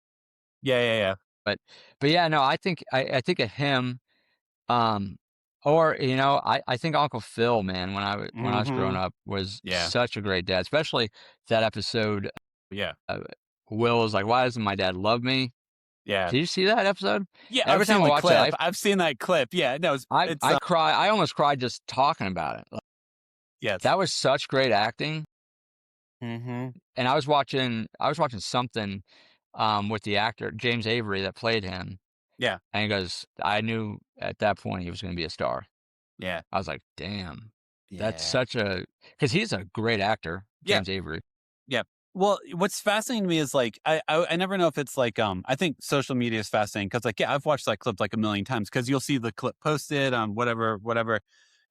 Yeah. Yeah. Yeah.
But yeah, no, I think of him. Um, or I think Uncle Phil, man, when I was growing up, was
Yeah.
such a great dad. Especially that episode.
Yeah.
Will was like, "Why doesn't my dad love me?"
Yeah.
Did you see that episode?
Yeah.
Every
I've seen
time I
the
watch
clip.
it,
I've seen that clip. Yeah. No, it's
I cry. I almost cried just talking about it. Like,
yes.
that was such great acting.
Mm-hmm.
And I was watching something with the actor James Avery that played him.
Yeah.
And he goes, I knew at that point he was going to be a star.
Yeah.
I was like, damn, that's
Yeah.
such because he's a great actor,
Yeah.
James Avery.
Yeah. Well, what's fascinating to me is like I never know if it's like I think social media is fascinating because like I've watched that clip like a million times because you'll see the clip posted on whatever,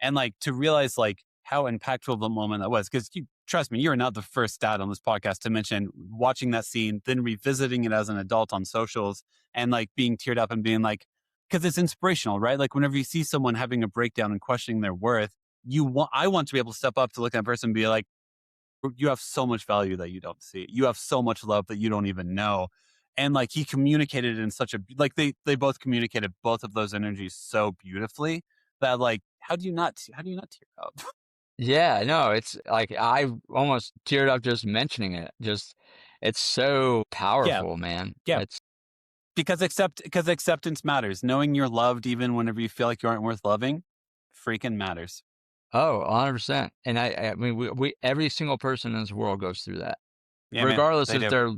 and like to realize like how impactful the moment that was because you trust me, you're not the first dad on this podcast to mention watching that scene, then revisiting it as an adult on socials and like being teared up and being like because it's inspirational, right? Like whenever you see someone having a breakdown and questioning their worth, I want to be able to step up to look at that person and be like, you have so much value that you don't see. You have so much love that you don't even know. And like he communicated in such a like they both communicated both of those energies so beautifully that like how do you not tear up?
Yeah, no, it's like I almost teared up just mentioning it. Just it's so powerful, man.
Yeah.
It's
because acceptance matters. Knowing you're loved even whenever you feel like you aren't worth loving freaking matters.
Oh, 100%. And I mean, we every single person in this world goes through that,
Yeah, man,
regardless
they
if
do.
they're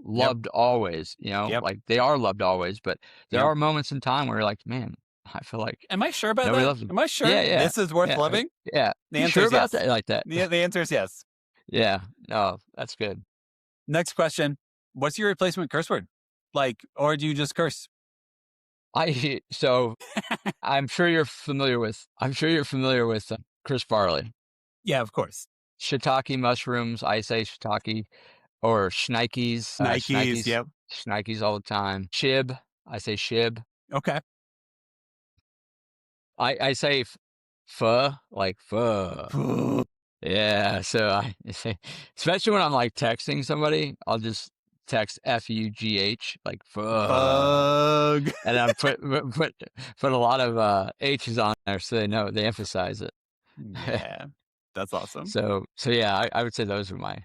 loved always,
Yep.
like they are loved always, but there
Yep.
are moments in time where you're like, man, I feel like
Am I sure about
nobody
that?
loves them.
Am I sure
Yeah.
this is worth
Yeah.
loving?
Yeah.
The
You
answer
sure
is
about
yes.
that? Like that?
The answer is yes.
Yeah. No, that's good.
Next question. What's your replacement curse word? Like, or do you just curse?
So I'm sure you're familiar with Chris Farley.
Yeah, of course.
Shiitake mushrooms. I say shiitake or shnikes.
Nikes, yep.
Shnikes all the time. Shib. I say shib.
Okay.
I say pho, like pho. Yeah. So I say, especially when I'm like texting somebody, I'll just text FUGH, like pho.
Bug.
And I put a lot of H's on there so they emphasize it.
Yeah. That's awesome.
So yeah, I would say those are my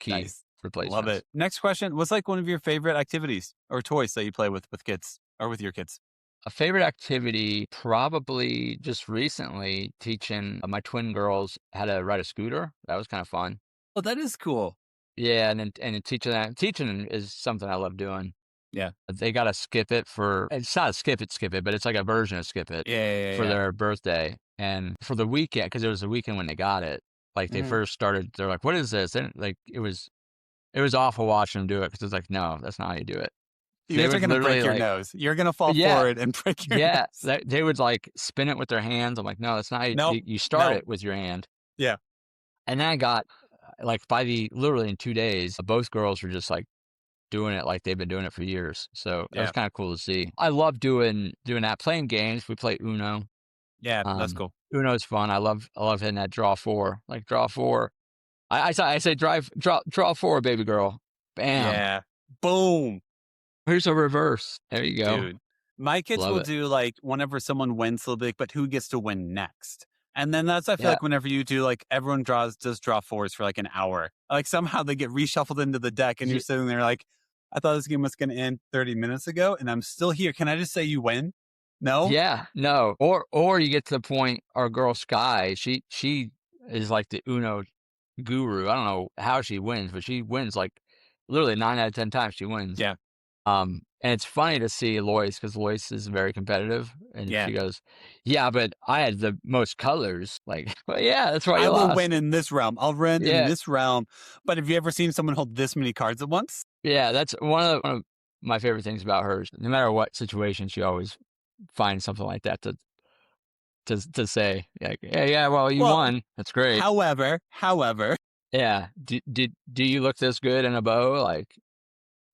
key
Nice.
replacements.
Love it. Next question. What's like one of your favorite activities or toys that you play with kids or with your kids?
A favorite activity, probably just recently teaching my twin girls how to ride a scooter. That was kind of fun.
Oh, that is cool.
Yeah, and teaching is something I love doing.
Yeah.
They got to skip it it's not a skip it, but it's like a version of skip it for their birthday and for the weekend, because it was the weekend when they got it. Like they first started, they're like, "What is this?" And like it was awful watching them do it because it's like, no, that's not how you do it.
You guys are going to break your nose. You're going to fall forward and break your nose.
They would like spin it with their hands. I'm like, no, that's not how you start it with your hand.
Yeah.
And then I got like literally in 2 days, both girls were just like doing it like they've been doing it for years. So it was kind of cool to see. I love doing that, playing games. We play Uno.
Yeah, that's cool.
Uno is fun. I love hitting that draw four. Like draw four. I say draw four, baby girl. Bam.
Yeah. Boom.
Here's a reverse. There you go.
Dude. My kids will do like whenever someone wins, they'll be like, but who gets to win next? And then I feel like whenever you do, like everyone does draw fours for like an hour. Like somehow they get reshuffled into the deck and you're sitting there like, I thought this game was going to end 30 minutes ago and I'm still here. Can I just say you win? No?
Yeah, no. Or you get to the point, our girl Sky, she is like the Uno guru. I don't know how she wins, but she wins like literally 9 out of 10 times she wins.
Yeah.
And it's funny to see Lois because Lois is very competitive, and she goes, "Yeah, but I had the most colors." Like, well, yeah, that's why
I will win in this round. I'll win in this round. But have you ever seen someone hold this many cards at once?
Yeah, that's one of my favorite things about her. No matter what situation, she always find something like that to say. Like, yeah, well, you won. That's great.
However,
yeah. Do you look this good in a bow? Like,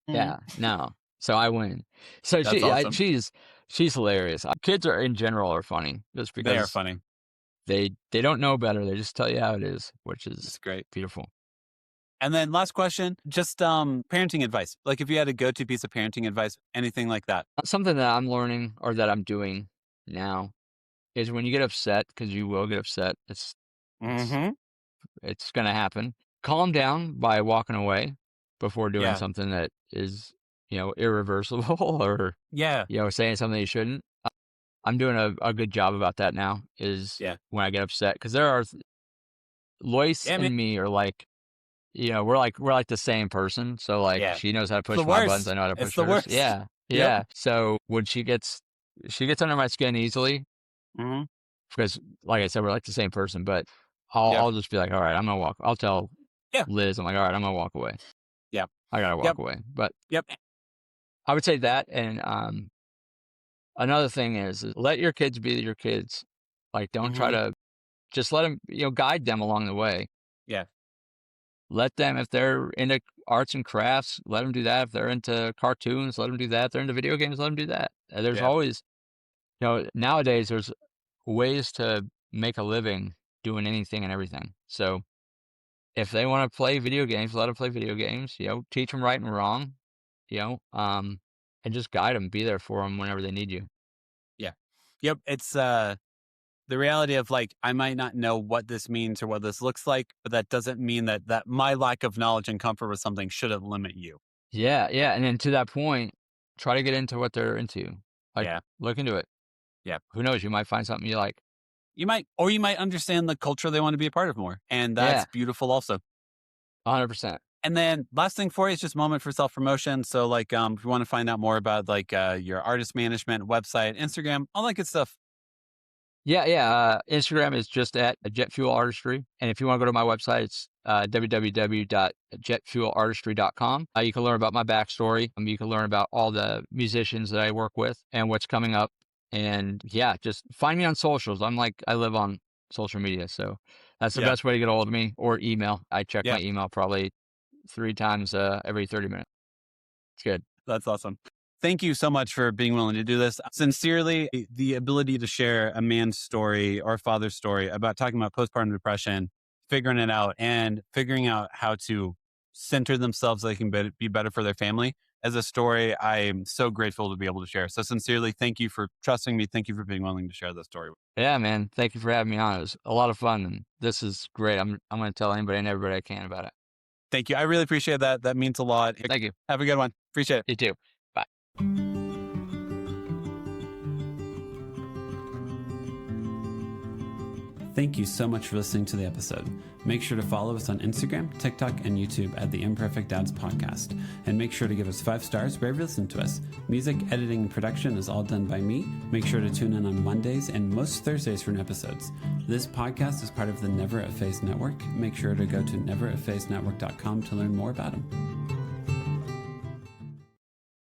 yeah, no. So I win. So
That's awesome.
she's hilarious. Kids in general are funny just because
they are funny.
They don't know better. They just tell you how it is, which is
It's great.
Beautiful.
And then last question, just parenting advice. Like if you had a go-to piece of parenting advice, anything like that.
Something that I'm learning or that I'm doing now is when you get upset, because you will get upset, it's going to happen. Calm down by walking away before doing something that is, irreversible or, saying something you shouldn't. I'm doing a good job about that now is when I get upset. Because there are, Lois and me are like, we're like the same person. So like she knows how to push my buttons. I know how to push hers. Yeah. Yeah. So when she gets under my skin easily, because like I said, we're like the same person, but I'll just be like, all right, I'm going to walk. I'll tell Liz, I'm like, all right, I'm going to walk away.
Yeah.
I got to walk away. But I would say that. And another thing is let your kids be your kids. Like, don't try to just let them, guide them along the way.
Yeah.
Let them, if they're into arts and crafts, let them do that. If they're into cartoons, let them do that. If they're into video games, let them do that. There's always, nowadays there's ways to make a living doing anything and everything. So if they want to play video games, let them play video games, teach them right and wrong, and just guide them, be there for them whenever they need you.
Yeah. Yep. It's, the reality of like, I might not know what this means or what this looks like, but that doesn't mean that my lack of knowledge and comfort with something shouldn't limit you.
Yeah. Yeah. And then to that point, try to get into what they're into. Like, look into it.
Yeah.
Who knows? You might find something you like.
You might understand the culture they want to be a part of more. And that's beautiful also.
100%.
And then last thing for you is just moment for self-promotion. So like, if you want to find out more about like your artist management website, Instagram, all that good stuff.
Yeah. Instagram is just at Jet Fuel Artistry. And if you want to go to my website, it's www.jetfuelartistry.com. You can learn about my backstory. You can learn about all the musicians that I work with and what's coming up. And just find me on socials. I live on social media. So that's the best way to get a hold of me, or email. I check my email probably 3 times every 30 minutes. It's good.
That's awesome. Thank you so much for being willing to do this. Sincerely, the ability to share a man's story or a father's story about talking about postpartum depression, figuring it out, and figuring out how to center themselves so they can be better for their family as a story I'm so grateful to be able to share. So sincerely, thank you for trusting me. Thank you for being willing to share this story.
Yeah, man. Thank you for having me on. It was a lot of fun, and this is great. I'm going to tell anybody and everybody I can about it.
Thank you. I really appreciate that. That means a lot.
Thank you.
Have a good one. Appreciate it.
You too. Bye.
Thank you so much for listening to the episode. Make sure to follow us on Instagram, TikTok, and YouTube at the Imperfect Dads Podcast. And make sure to give us 5 stars wherever you listen to us. Music, editing, and production is all done by me. Make sure to tune in on Mondays and most Thursdays for new episodes. This podcast is part of the Never a Phase Network. Make sure to go to neveraphasenetwork.com to learn more about them.